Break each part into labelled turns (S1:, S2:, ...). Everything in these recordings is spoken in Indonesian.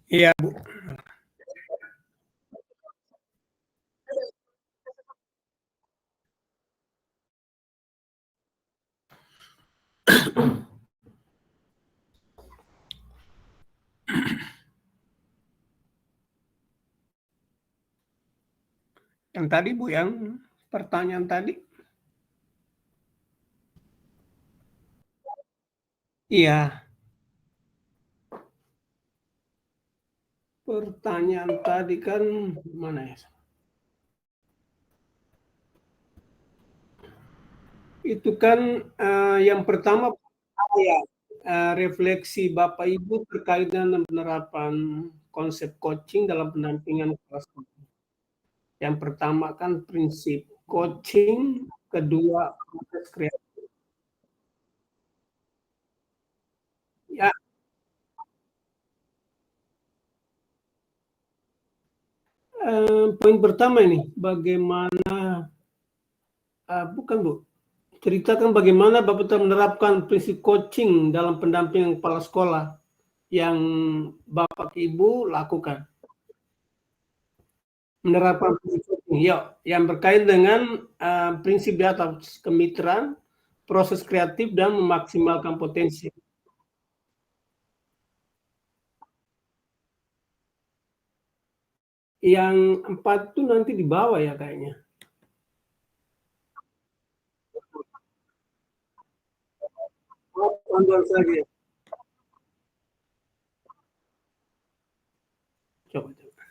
S1: Iya, Bu. Yang tadi, Bu, yang pertanyaan tadi? Iya, pertanyaan tadi kan mana ya? Itu kan, yang pertama ya, refleksi Bapak Ibu terkait dengan penerapan konsep coaching dalam pendampingan kelas. Yang pertama kan prinsip coaching, kedua proses kreatif. Ya, poin pertama ini, bagaimana bukan Bu, ceritakan bagaimana Bapak telah menerapkan prinsip coaching dalam pendampingan kepala sekolah yang Bapak Ibu lakukan. Menerapkan prinsip coaching, ya, yang berkait dengan prinsip di atas kemitraan, proses kreatif dan memaksimalkan potensi. Yang 4 itu nanti di bawah ya kayaknya. Oh, panduan saja. Coba, coba.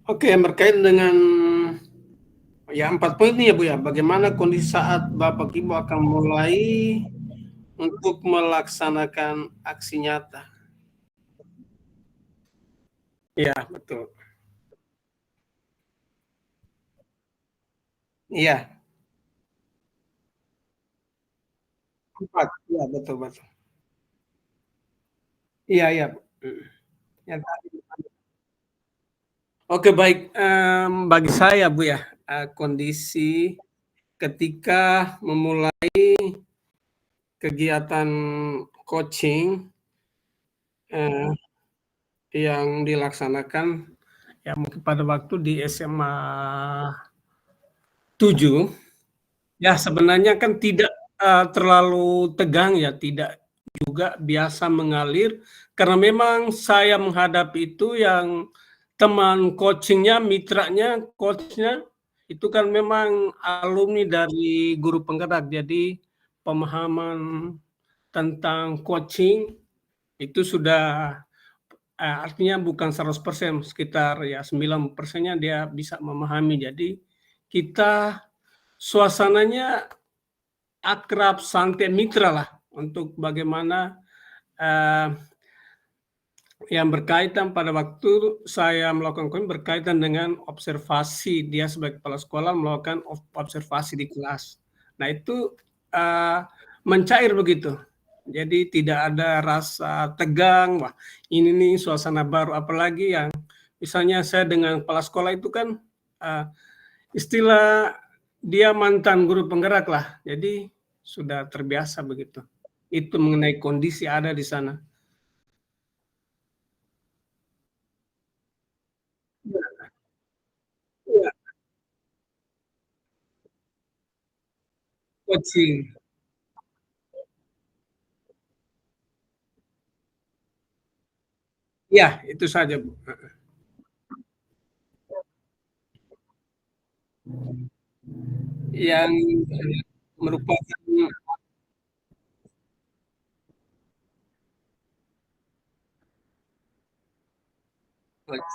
S1: Oke, yang berkaitan dengan ya 4 poin ini ya Bu ya, bagaimana kondisi saat Bapak Ibu akan mulai untuk melaksanakan aksi nyata. Iya, betul. Iya, 4. Iya, betul, betul. Iya, iya, Bu. Yang tadi. Oke, baik, bagi saya Bu ya, kondisi ketika memulai kegiatan coaching, eee, yang dilaksanakan ya mungkin pada waktu di SMA 7, ya sebenarnya kan tidak, terlalu tegang ya, tidak juga biasa mengalir, karena memang saya menghadapi itu yang teman coaching-nya, mitranya, coach-nya, itu kan memang alumni dari guru penggerak. Jadi pemahaman tentang coaching itu sudah, artinya bukan 100%, sekitar ya 90%-nya dia bisa memahami. Jadi kita suasananya akrab, santai, mitra lah untuk bagaimana, eee, yang berkaitan pada waktu saya melakukan berkaitan dengan observasi, dia sebagai kepala sekolah melakukan observasi di kelas. Nah itu, eee, mencair begitu. Jadi tidak ada rasa tegang, wah ini nih suasana baru, apalagi yang misalnya saya dengan kepala sekolah itu kan, eee, istilah dia mantan guru penggerak lah, jadi sudah terbiasa begitu. Itu mengenai kondisi ada di sana. Iya, iya, coaching. Iya, itu saja, Bu, heeh. Yang merupakan coach,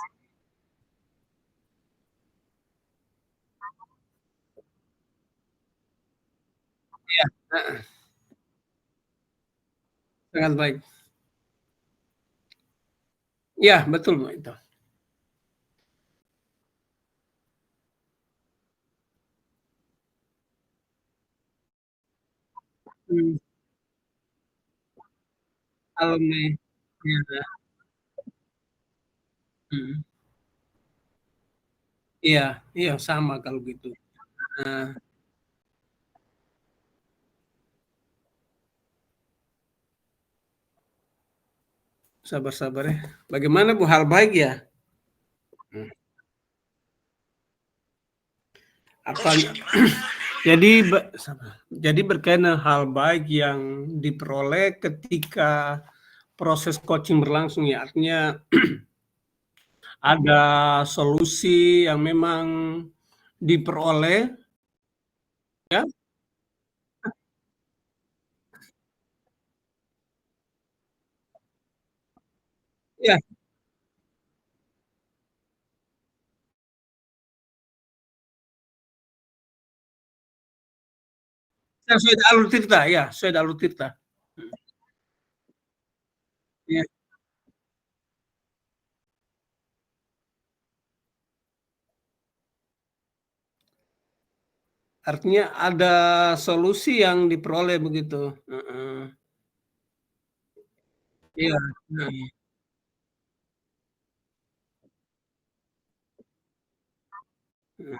S1: iya, heeh, sangat baik. Iya, betul, Mbak, itu. Mmm, alumni. Iya, mhm. Iya, iya, sama kalau gitu. Heeh, sabar-sabar ya. Bagaimana, Bu, hal baik ya? Mmm, apanya? Jadi berkaitan dengan hal baik yang diperoleh ketika proses coaching berlangsung ya, artinya ada solusi yang memang diperoleh ya? Iya, sesuai alur tirta, ya, sesuai alur tirta. Mhm, iya, artinya ada solusi yang diperoleh begitu, heeh. Iya, mhm, mhm.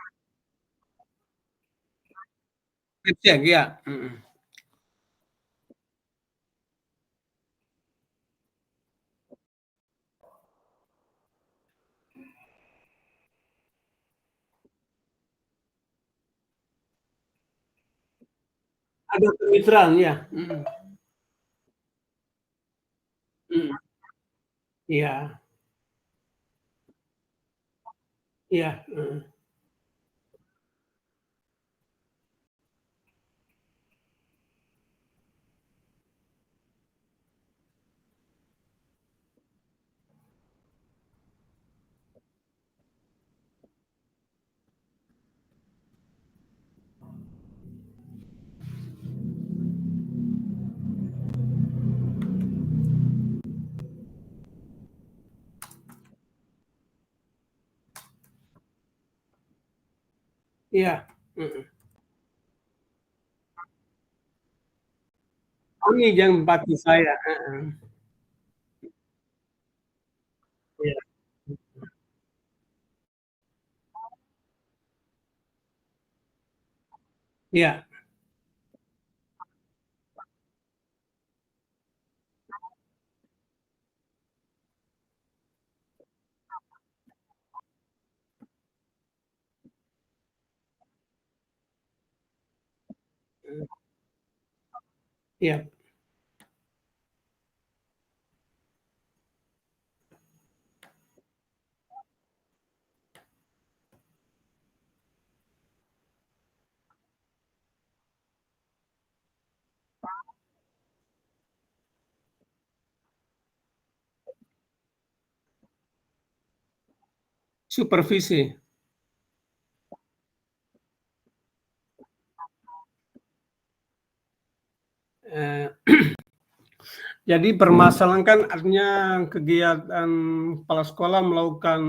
S1: Feedback ya, mhm. Ada kemitraan ya, mhm, mhm, iya, iya, heeh. Iya, mhm. Ini yang empati saya, heeh, iya, iya, mhm, iya, supervisi, eee, jadi permasalahan kan artinya kegiatan kepala sekolah melakukan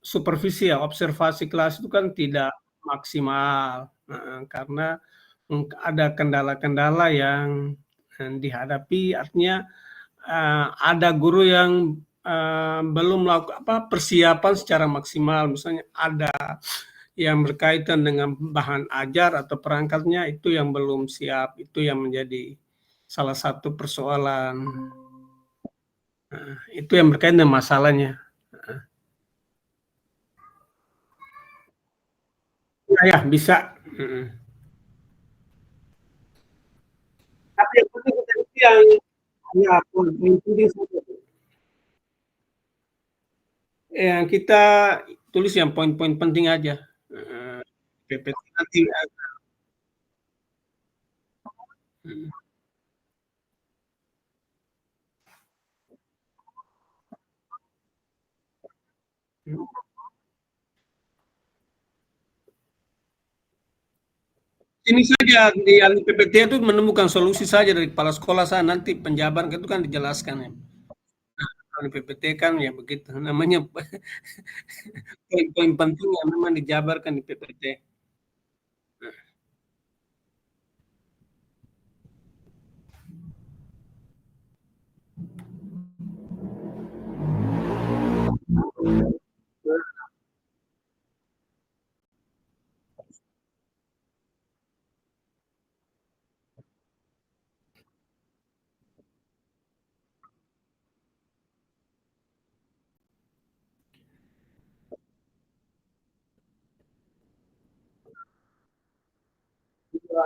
S1: supervisi ya, observasi kelas itu kan tidak maksimal, heeh, karena ada kendala-kendala yang, dihadapi artinya, ada guru yang, belum persiapan secara maksimal, misalnya ada yang berkaitan dengan bahan ajar atau perangkatnya itu yang belum siap, itu yang menjadi salah satu persoalan, itu yang berkaitan dengan masalahnya. Iya, ya, bisa, mhm. Tapi yang penting kita itu yang ya poin-poin penting saja, yang kita tulis yang poin-poin penting aja, heeh, PPT nanti mhm, mhm. Ini saja di anu PPT itu menemukan solusi saja dari kepala sekolah saya, nanti penjabaran itu kan dijelaskan ya. Kalau PPT kan ya begitu, namanya poin-poin penting yang memang dijabarkan di PPT.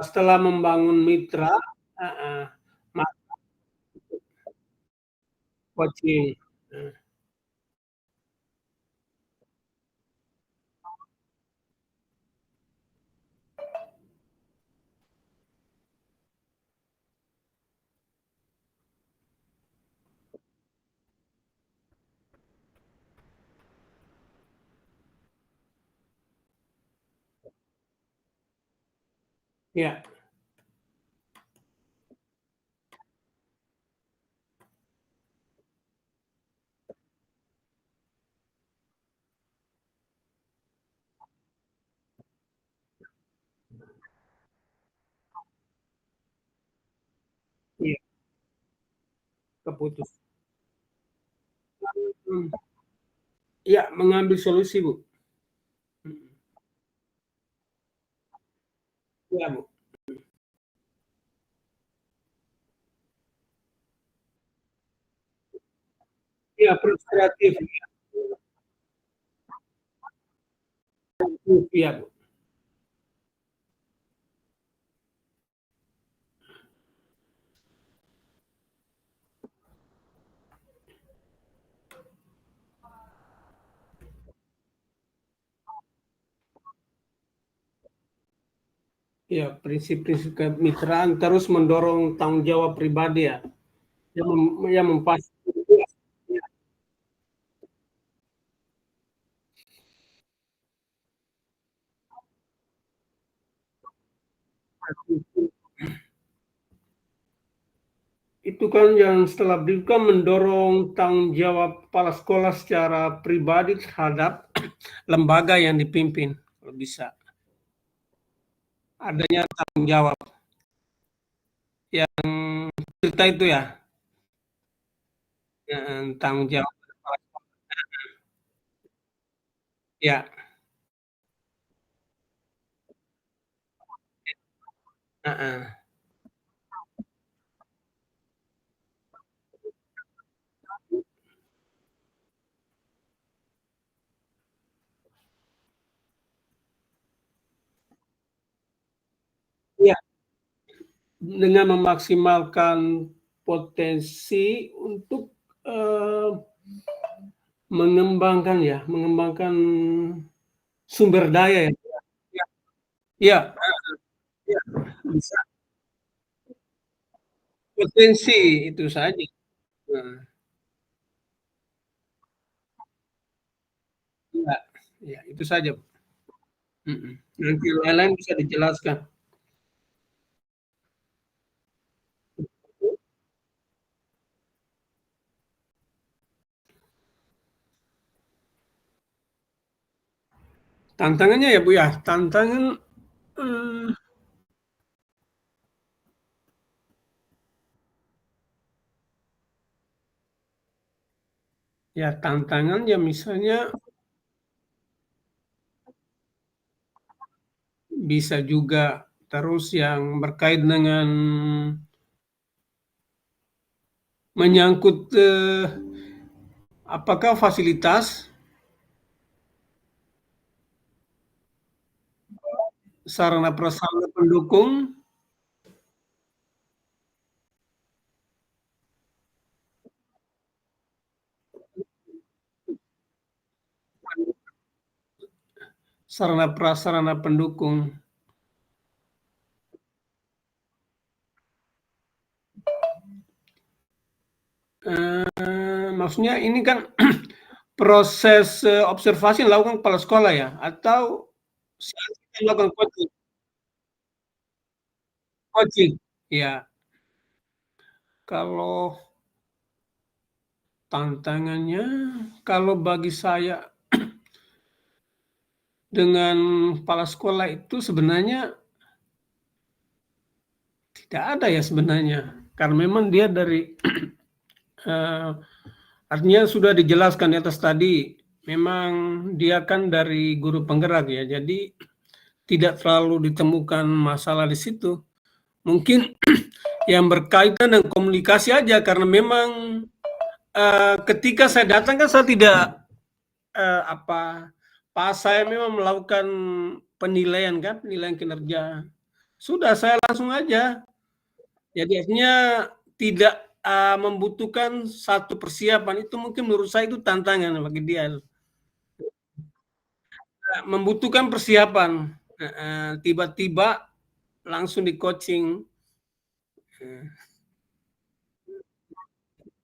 S1: Setelah membangun mitra, heeh, coaching. Ya, iya, keputus. Hmm, iya, mengambil solusi, Bu. Mhm, iya, Bu. Iya, frustratif, iya, Bu. Iya, prinsip-prinsip kemitraan terus mendorong tanggung jawab pribadi ya, yang mempas iya, itu kan yang setelah itu kan mendorong tanggung jawab kepala sekolah secara pribadi terhadap lembaga yang dipimpin, kalau bisa. Adanya tanggung jawab yang cerita itu ya, tanggung jawab kepala sekolah. Ya, heeh. Iya, dengan memaksimalkan potensi untuk, eee, mengembangkan sumber daya ya. Iya, iya, iya, bisa potensi itu saja. Heeh, iya, iya, itu saja. Mhm, nanti lain-lain bisa dijelaskan. Tantangannya ya, Bu, ya, tantangan, eee, ya tantangan ya misalnya bisa juga terus yang berkait dengan menyangkut, apakah fasilitas, sarana prasarana pendukung, sarana prasarana pendukung, maksudnya ini kan proses, observasi yang dilakukan kepala sekolah ya? Atau saat kita melakukan coaching? Coaching, iya. Kalau Tantangannya kalau bagi saya dengan kepala sekolah itu sebenarnya tidak ada ya sebenarnya, karena memang dia dari eee, artinya sudah dijelaskan di atas tadi, memang dia kan dari guru penggerak ya, jadi tidak terlalu ditemukan masalah di situ. Mungkin yang berkaitan dengan komunikasi aja karena memang, ketika saya datang kan saya tidak, apa, pas saya memang melakukan penilaian kan, penilaian kinerja. Sudah saya langsung aja. Jadi artinya tidak, membutuhkan satu persiapan, itu mungkin menurut saya itu tantangan bagi dia. Membutuhkan persiapan, heeh, tiba-tiba langsung di-coaching,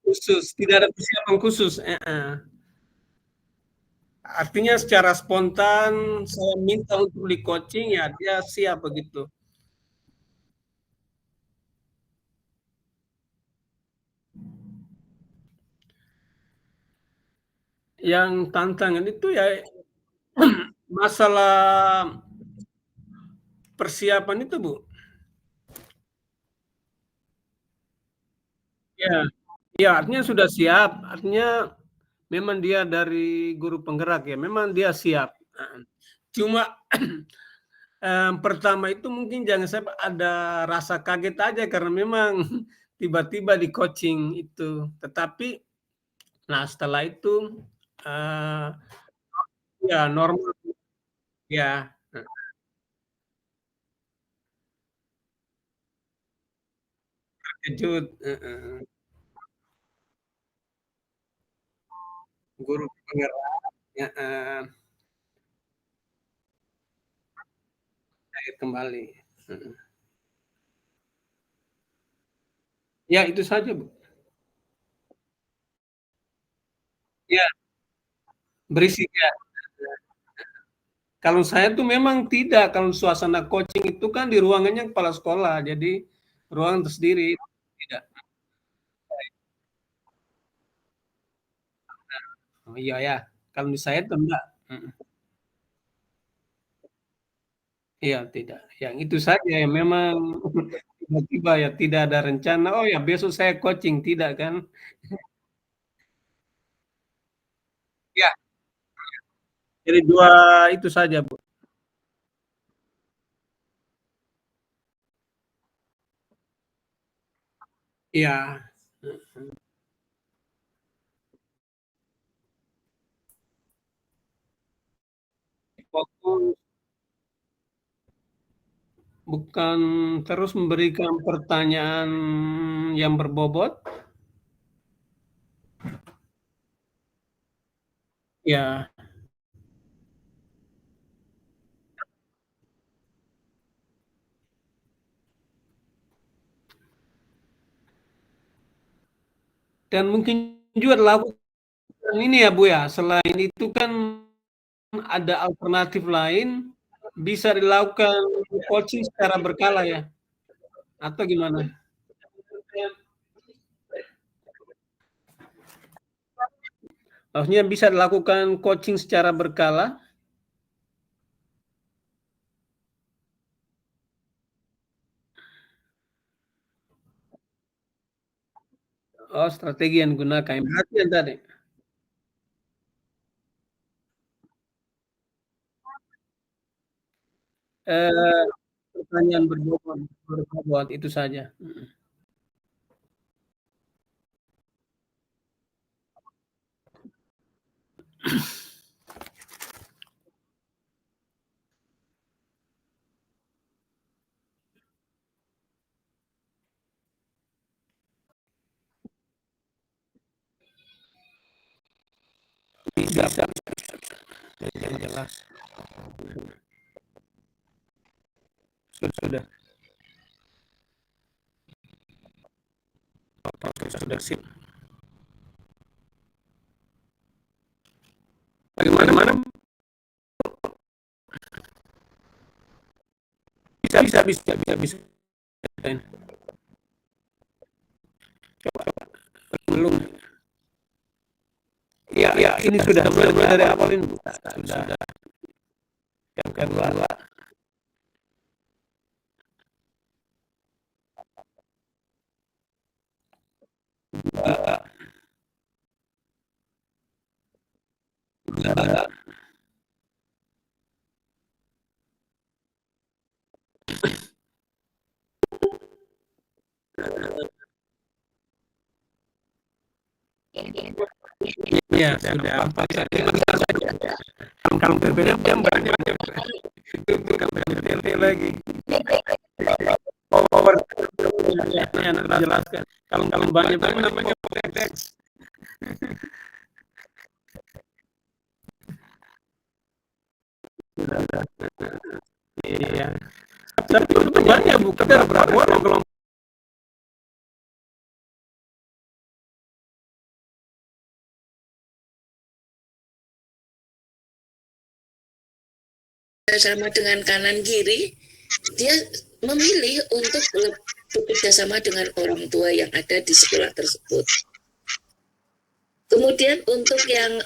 S1: khusus, tidak ada persiapan khusus, heeh. Artinya secara spontan saya minta untuk di-coaching, ya dia siap begitu. Yang tantangan itu ya masalah persiapan itu, Bu. Ya, iya artinya sudah siap, artinya memang dia dari guru penggerak ya, memang dia siap, heeh. Cuma, pertama itu mungkin jangan sampai ada rasa kaget aja karena memang tiba-tiba di-coaching itu. Tetapi, nah setelah itu, eee, ya normal ya, terkejut, heeh. Guru penggerak, heeh, cair kembali, mhm. Ya itu saja, Bu. Iya, berisik ya. Kalau saya tuh memang tidak, kalau suasana coaching itu kan di ruangannya kepala sekolah, jadi ruangan tersendiri, tidak. Oh iya ya, kalau di saya tuh enggak, mhm, iya tidak, yang itu saja yang memang tiba-tiba ya, tidak ada rencana, "Oh ya besok saya coaching," tidak kan. Iya, jadi 2 itu saja, Bu. Iya, mhm, fokus, bukan terus memberikan pertanyaan yang berbobot, ya, dan mungkin juga dilakukan ini ya, Bu, ya, selain itu kan ada alternatif lain, bisa dilakukan coaching secara berkala ya, atau gimana? Maksudnya bisa dilakukan coaching secara berkala? Oh, strategi yang digunakan, berarti yang tadi, eee, pertanyaan berbobot berbobot, itu saja, mhm. Bisa yang jelas, sudah, oke, sudah sip. Bagaimana? Bisa. Coba, belum. ya ini sudah mulai dari awal ini sudah yang kedua ya sudah 4 saja. Kalau berbeda jam banyak itu bukan beda lagi. Power yang jelaskan. Kalau banyak namanya teks. Iya. Tapi itu banyak bukan berapa orang kalau
S2: sama dengan kanan kiri, dia memilih untuk bekerja sama dengan orang tua yang ada di sekolah tersebut. Kemudian untuk yang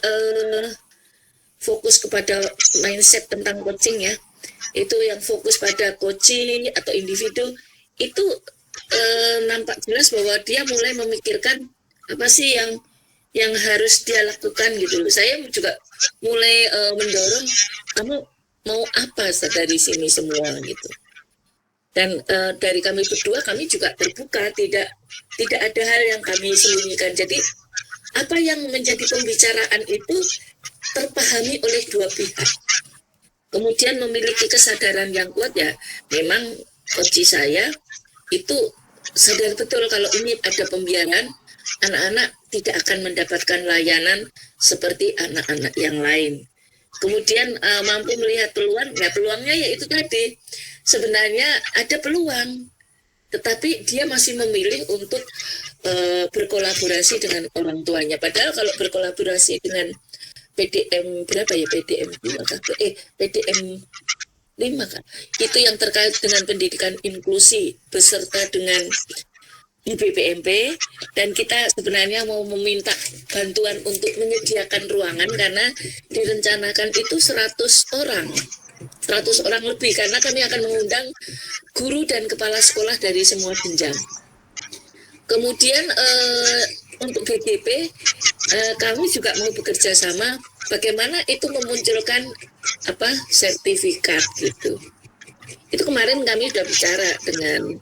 S2: fokus kepada mindset tentang coaching ya, itu yang fokus pada coaching atau individu, itu nampak jelas bahwa dia mulai memikirkan apa sih yang harus dia lakukan gitu loh. Saya juga mulai mendorong kamu mau apa dari sini semua gitu. Dan dari kami berdua kami juga terbuka, tidak ada hal yang kami sembunyikan. Jadi apa yang menjadi pembicaraan itu terpahami oleh dua pihak. Kemudian memiliki kesadaran yang kuat ya, memang coach saya itu sadar betul kalau ini ada pembiaran, anak-anak tidak akan mendapatkan layanan seperti anak-anak yang lain. Kemudian mampu melihat peluang, ya peluangnya yaitu tadi, sebenarnya ada peluang, tetapi dia masih memilih untuk berkolaborasi dengan orang tuanya. Padahal kalau berkolaborasi dengan PDM berapa ya, PDM 2 PDM 5 kan, itu yang terkait dengan pendidikan inklusi beserta dengan BPMP, dan kita sebenarnya mau meminta bantuan untuk menyediakan ruangan karena direncanakan itu 100 orang lebih, karena kami akan mengundang guru dan kepala sekolah dari semua jenjang. Kemudian untuk BGP kami juga mau bekerja sama bagaimana itu memunculkan sertifikat gitu. Itu kemarin kami sudah bicara dengan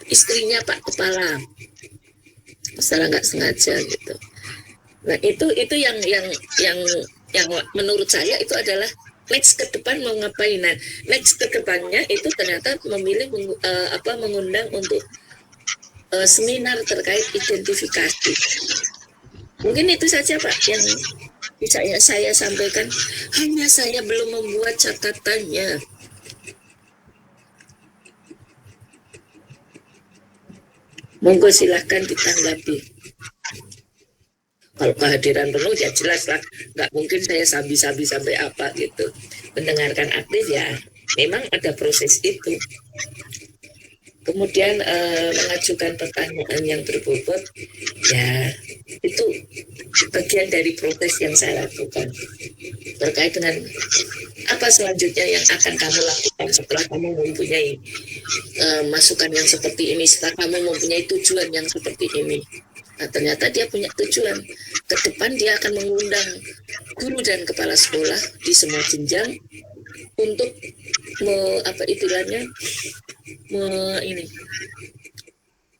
S2: istrinya Pak Kepala, masalah nggak sengaja gitu. Nah itu yang menurut saya itu adalah next ke depan mau ngapain. Nah next ke depannya itu ternyata memilih mengundang untuk seminar terkait identifikasi. Mungkin itu saja Pak yang bisa saya sampaikan, hanya saya belum membuat catatannya. Monggo silahkan ditanggapi. Kalau kehadiran penuh ya jelas lah, nggak mungkin saya sabi-sabi sampai apa gitu. Mendengarkan aktif ya, memang ada proses itu. Kemudian mengajukan pertanyaan yang berbobot, ya itu bagian dari proses yang saya lakukan. Terkait dengan apa selanjutnya yang akan kamu lakukan setelah kamu mempunyai masukan yang seperti ini, setelah kamu mempunyai tujuan yang seperti ini. Nah, ternyata dia punya tujuan. Ke depan dia akan mengundang guru dan kepala sekolah di semua jenjang untuk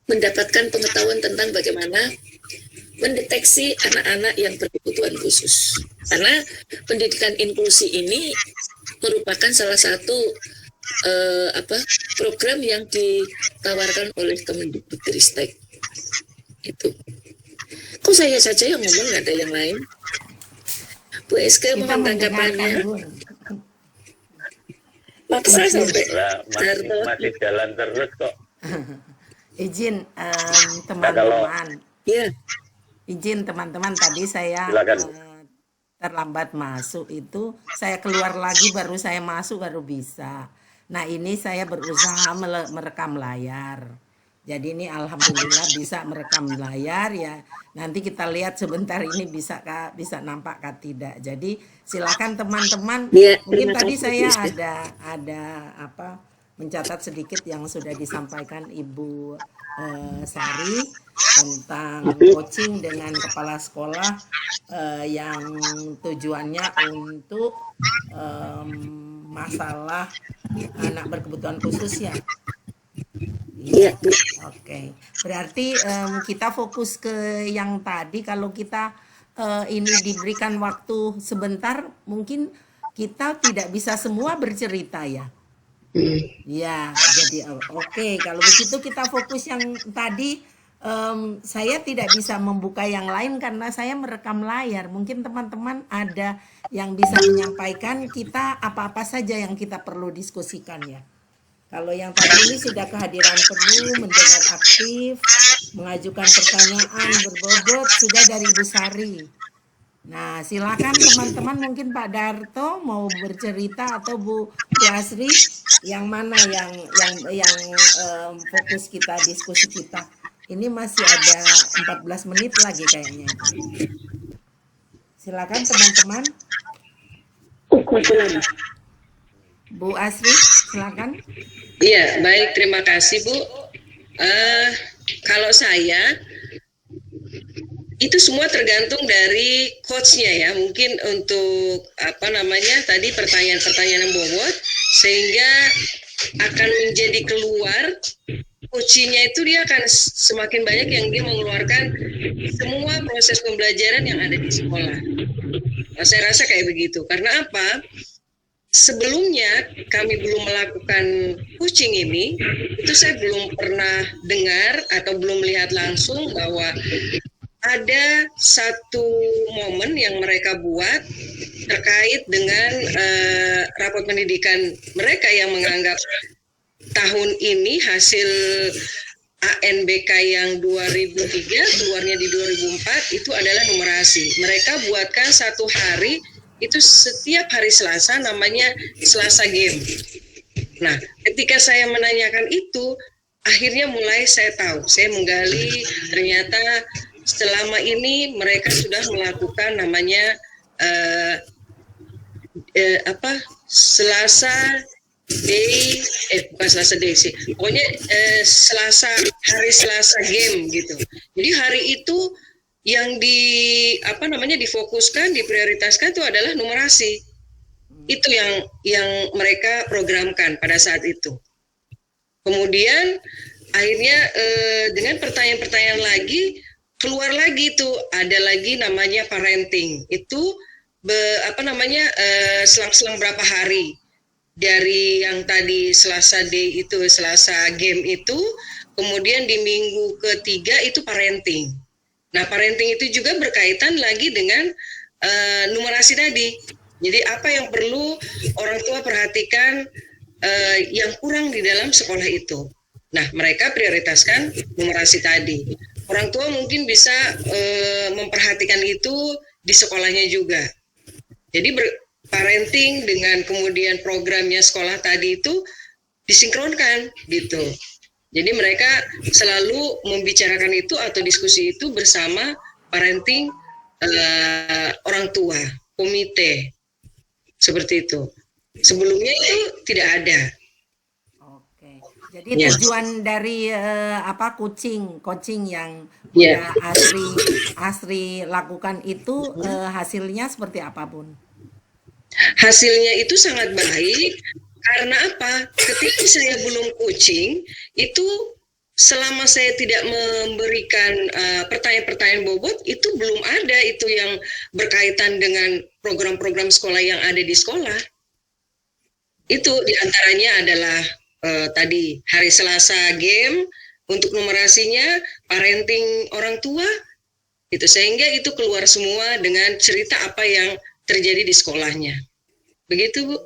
S2: mendapatkan pengetahuan tentang bagaimana mendeteksi anak-anak yang berkebutuhan khusus. Karena pendidikan inklusi ini merupakan salah satu program yang ditawarkan oleh Kemendikbudristek. Itu. Kok saya saja yang ngomong, nggak ada yang lain? Bu SK mohon tanggapannya. Maksa sampai
S3: masih jalan terus kok.
S4: Izin teman-teman.
S2: Ya.
S4: Izin teman-teman, tadi saya terlambat masuk itu, saya keluar lagi baru saya masuk baru bisa. Nah ini saya berusaha merekam layar. Jadi ini alhamdulillah bisa merekam layar ya. Nanti kita lihat sebentar ini bisa nampak kah tidak. Jadi silakan teman-teman.
S2: Ya,
S4: Mungkin
S2: terima
S4: tadi
S2: kasih,
S4: saya
S2: Bu Ista.
S4: ada mencatat sedikit yang sudah disampaikan Ibu Sari tentang coaching dengan kepala sekolah yang tujuannya untuk masalah anak berkebutuhan khusus ya.
S2: Iya, Bu.
S4: Oke, berarti kita fokus ke yang tadi. Kalau kita ini diberikan waktu sebentar, mungkin kita tidak bisa semua bercerita ya. Ya, jadi oke. Kalau begitu kita fokus yang tadi. Saya tidak bisa membuka yang lain karena saya merekam layar. Mungkin teman-teman ada yang bisa menyampaikan kita apa-apa saja yang kita perlu diskusikan ya. Kalau yang tadi ini sudah kehadiran penuh, mendengar aktif, mengajukan pertanyaan berbobot sudah dari Bu Sari. Nah, silakan teman-teman, mungkin Pak Darto mau bercerita atau Bu Asri, yang mana yang fokus kita, diskusi kita. Ini masih ada 14 menit lagi kayaknya. Silakan teman-teman. Bu Asri, silakan.
S5: Iya, baik, terima kasih Bu. Kalau saya, itu semua tergantung dari coachnya ya. Mungkin untuk tadi pertanyaan-pertanyaan yang bobot, sehingga akan menjadi keluar coachingnya itu dia akan semakin banyak yang dia mengeluarkan semua proses pembelajaran yang ada di sekolah. Nah, saya rasa kayak begitu. Karena apa? Sebelumnya kami belum melakukan coaching ini, itu saya belum pernah dengar atau belum melihat langsung bahwa ada satu momen yang mereka buat terkait dengan rapot pendidikan mereka yang menganggap tahun ini hasil ANBK yang 2003 keluarnya di 2004 itu adalah numerasi. Mereka buatkan satu hari itu setiap hari Selasa namanya Selasa Game. Nah, ketika saya menanyakan itu, akhirnya mulai saya tahu, saya menggali ternyata selama ini mereka sudah melakukan namanya Selasa Day, bukan Selasa Day sih, pokoknya hari Selasa Game gitu. Jadi hari itu yang difokuskan, diprioritaskan itu adalah numerasi. Itu yang mereka programkan pada saat itu. Kemudian akhirnya dengan pertanyaan-pertanyaan lagi keluar lagi tuh ada lagi namanya parenting. Itu selang-selang berapa hari dari yang tadi Selasa Day itu, Selasa Game itu, kemudian di minggu ketiga itu parenting. Nah, parenting itu juga berkaitan lagi dengan numerasi tadi. Jadi apa yang perlu orang tua perhatikan yang kurang di dalam sekolah itu. Nah, mereka prioritaskan numerasi tadi. Orang tua mungkin bisa memperhatikan itu di sekolahnya juga. Jadi parenting dengan kemudian programnya sekolah tadi itu disinkronkan gitu. Jadi mereka selalu membicarakan itu atau diskusi itu bersama parenting orang tua, komite. Seperti itu. Sebelumnya itu tidak ada.
S4: Oke. Jadi tujuan dari coaching yang udah Asri lakukan itu hasilnya seperti apa, Bun?
S5: Hasilnya itu sangat baik. Karena apa? Ketika saya belum coaching, itu selama saya tidak memberikan pertanyaan-pertanyaan bobot, itu belum ada itu yang berkaitan dengan program-program sekolah yang ada di sekolah. Itu diantaranya adalah tadi hari Selasa Game, untuk numerasinya, parenting orang tua, itu sehingga itu keluar semua dengan cerita apa yang terjadi di sekolahnya. Begitu, Bu.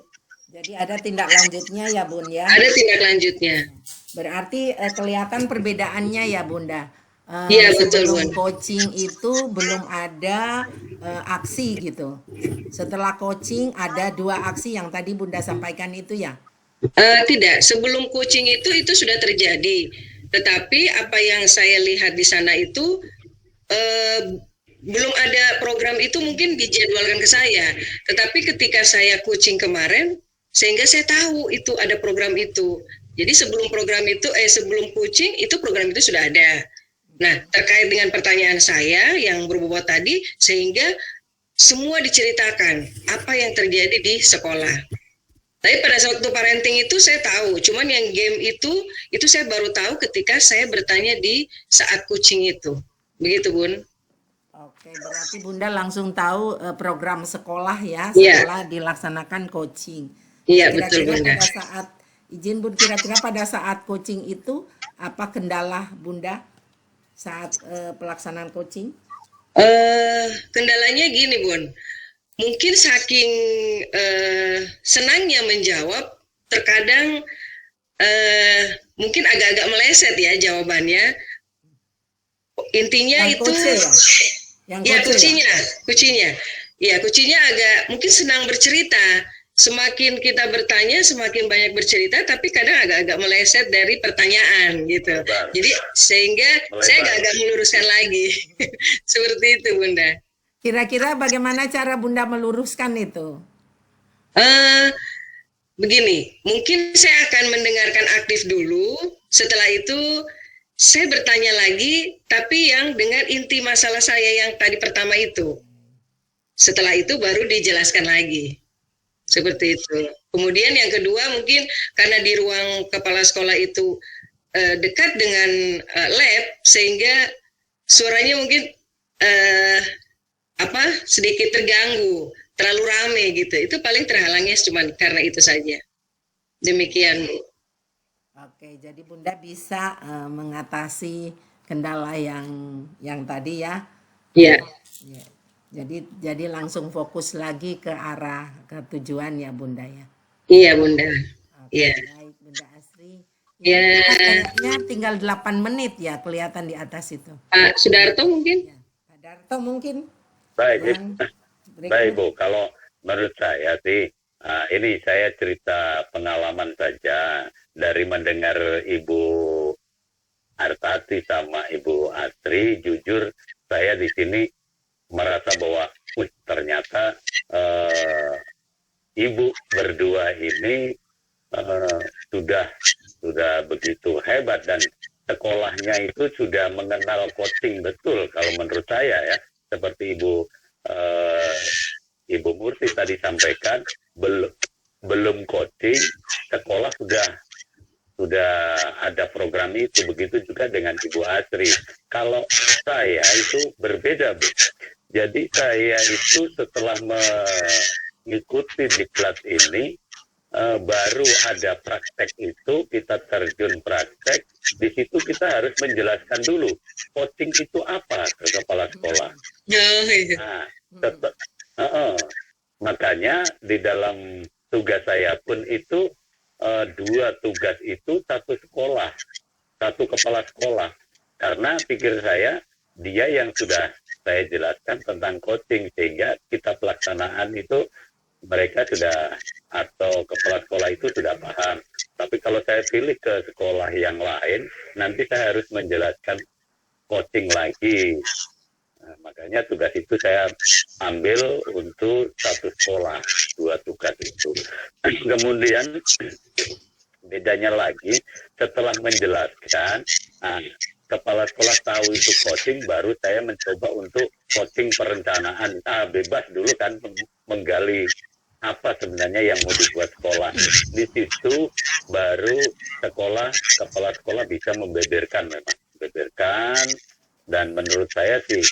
S4: Jadi ada tindak lanjutnya ya, Bun ya?
S5: Ada tindak lanjutnya.
S4: Berarti kelihatan perbedaannya ya, Bunda.
S5: Iya, betul,
S4: Sebelum
S5: Bun.
S4: coaching itu belum ada aksi gitu. Setelah coaching ada 2 aksi yang tadi Bunda sampaikan itu ya?
S5: Tidak, sebelum coaching itu sudah terjadi. Tetapi apa yang saya lihat di sana itu belum ada program itu mungkin dijadwalkan ke saya. Tetapi ketika saya coaching kemarin, sehingga saya tahu itu ada program itu. Jadi sebelum sebelum coaching itu program itu sudah ada. Nah, terkait dengan pertanyaan saya yang berbobot tadi, sehingga semua diceritakan apa yang terjadi di sekolah. Tapi pada waktu parenting itu saya tahu, cuman yang game itu saya baru tahu ketika saya bertanya di saat coaching itu. Begitu, Bun.
S4: Oke, berarti Bunda langsung tahu program sekolah ya,
S5: Iya.
S4: setelah dilaksanakan coaching.
S5: Iya, betul,
S4: Kira-kira
S5: Bunda.
S4: pada saat izin Bun, kira-kira pada saat coaching itu apa kendala Bunda saat pelaksanaan coaching?
S5: Kendalanya gini, Bun. Mungkin saking senangnya menjawab, terkadang mungkin agak-agak meleset ya jawabannya. Intinya
S4: Yang
S5: itu
S4: coach ya? Yang
S5: ya
S4: coach ya?
S5: kucinya. Ya, kucinya agak mungkin senang bercerita. Semakin kita bertanya, semakin banyak bercerita, tapi kadang agak-agak meleset dari pertanyaan gitu.
S3: Melebar.
S5: Jadi sehingga saya
S3: Melebar.
S5: agak meluruskan lagi. Seperti itu, Bunda.
S4: Kira-kira bagaimana cara Bunda meluruskan itu?
S5: Begini, mungkin saya akan mendengarkan aktif dulu. Setelah itu saya bertanya lagi, tapi yang dengan inti masalah saya yang tadi pertama itu. Setelah itu baru dijelaskan lagi. Seperti itu. Kemudian yang kedua mungkin karena di ruang kepala sekolah itu dekat dengan lab, sehingga suaranya mungkin sedikit terganggu, terlalu rame gitu. Itu paling terhalangnya cuma karena itu saja. Demikian, Bu.
S4: Oke, jadi Bunda bisa mengatasi kendala yang tadi ya.
S5: Ya,
S4: Ya. Jadi langsung fokus lagi ke arah ke tujuan ya Bunda ya.
S5: iya, Bunda.
S4: Oke,
S5: Iya.
S4: baik Bunda Asri.
S5: Ya.
S4: Kayaknya tinggal 8 menit ya kelihatan di atas itu.
S5: Pak Sudarto mungkin?
S4: Ya. Pak Darto mungkin.
S3: Baik,
S4: Yang berikut.
S3: baik Bu. Kalau menurut saya sih, ini saya cerita pengalaman saja dari mendengar Ibu Artati sama Ibu Astri. Jujur saya di sini merasa bahwa, ternyata Ibu berdua ini sudah begitu hebat dan sekolahnya itu sudah mengenal coaching betul kalau menurut saya ya. Seperti Ibu Murti tadi sampaikan, belum coaching, sekolah sudah ada program itu. Begitu juga dengan Ibu Asri. Kalau saya itu berbeda, Bu. Jadi saya itu setelah mengikuti diklat ini, baru ada praktek itu, kita terjun praktek. Di situ kita harus menjelaskan dulu coaching itu apa ke kepala sekolah. Nah, makanya di dalam tugas saya pun itu 2 tugas itu satu sekolah, satu kepala sekolah. Karena pikir saya dia yang sudah saya jelaskan tentang coaching, sehingga kita pelaksanaan itu mereka sudah, atau kepala sekolah itu sudah paham. Tapi kalau saya pilih ke sekolah yang lain, nanti saya harus menjelaskan coaching lagi. Nah, makanya tugas itu saya ambil untuk satu sekolah, 2 tugas itu. Kemudian bedanya lagi, setelah menjelaskan, kepala sekolah tahu itu coaching, baru saya mencoba untuk coaching perencanaan. Bebas dulu kan menggali apa sebenarnya yang mau dibuat sekolah. Di situ baru kepala sekolah bisa membeberkan, dan menurut saya sih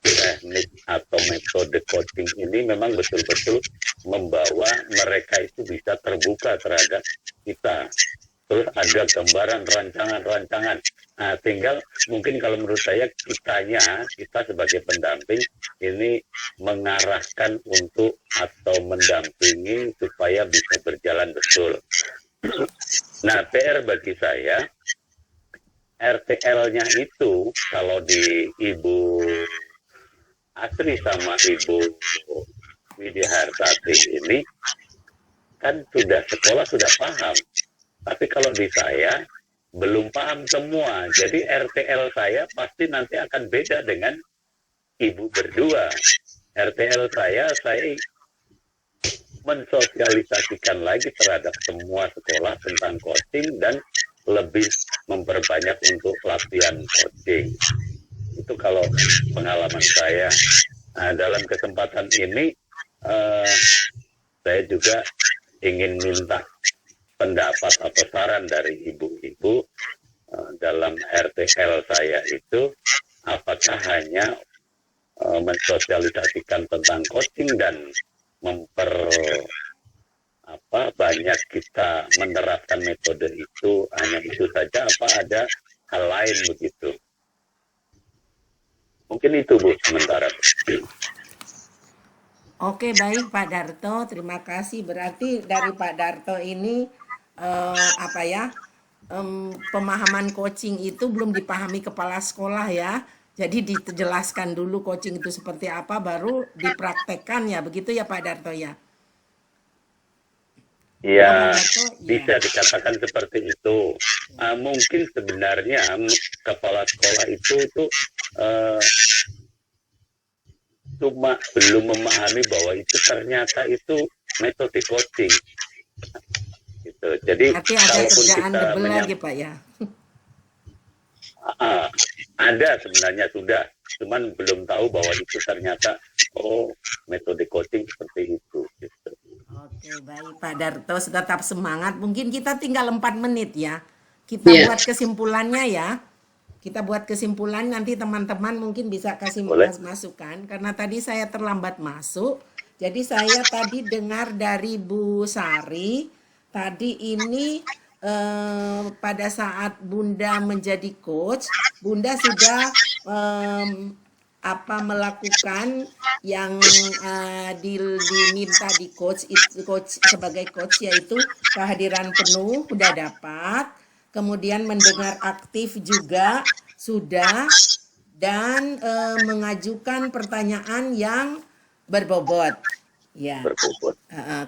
S3: teknik atau metode coaching ini memang betul-betul membawa mereka itu bisa terbuka terhadap kita. Terus ada gambaran rancangan-rancangan. Nah, tinggal mungkin kalau menurut saya kita sebagai pendamping ini mengarahkan untuk atau mendampingi supaya bisa berjalan betul. Nah, PR bagi saya, RTL-nya itu kalau di Ibu Asri sama Ibu Widya Hartati ini kan sekolah sudah paham. Tapi kalau di saya belum paham semua. Jadi RTL saya pasti nanti akan beda dengan ibu berdua. RTL saya mensosialisasikan lagi terhadap semua sekolah tentang coaching dan lebih memperbanyak untuk latihan coaching. Itu kalau pengalaman saya. Nah, dalam kesempatan ini saya juga ingin minta pendapat atau saran dari ibu-ibu dalam RTL saya itu, apakah hanya mensosialisasikan tentang coaching dan banyak kita menerapkan metode itu, hanya itu saja, apa ada hal lain begitu? Mungkin itu Bu sementara.
S4: Oke, baik Pak Darto, terima kasih. Berarti dari Pak Darto ini pemahaman coaching itu belum dipahami kepala sekolah ya. Jadi dijelaskan dulu coaching itu seperti apa, baru dipraktekkan ya, begitu ya Pak Darto ya.
S3: Ya,
S4: Pak Darto,
S3: bisa dikatakan seperti itu. Mungkin sebenarnya kepala sekolah itu cuma belum memahami bahwa itu ternyata itu metode coaching. Gitu. Jadi
S4: berarti ada kerjaan double lagi Pak ya.
S3: Ada sebenarnya sudah, cuman belum tahu bahwa itu ternyata metode coaching seperti itu. Gitu.
S4: Oke, baik Pak Darto, tetap semangat. Mungkin kita tinggal 4 menit ya. Kita buat kesimpulannya ya. Kita buat kesimpulan, nanti teman-teman mungkin bisa kasih masukan. Karena tadi saya terlambat masuk. Jadi saya tadi dengar dari Bu Sari, tadi ini pada saat Bunda menjadi coach, Bunda sudah melakukan yang diminta di coach sebagai coach, yaitu kehadiran penuh udah dapat, kemudian mendengar aktif juga sudah, dan mengajukan pertanyaan yang berbobot ya.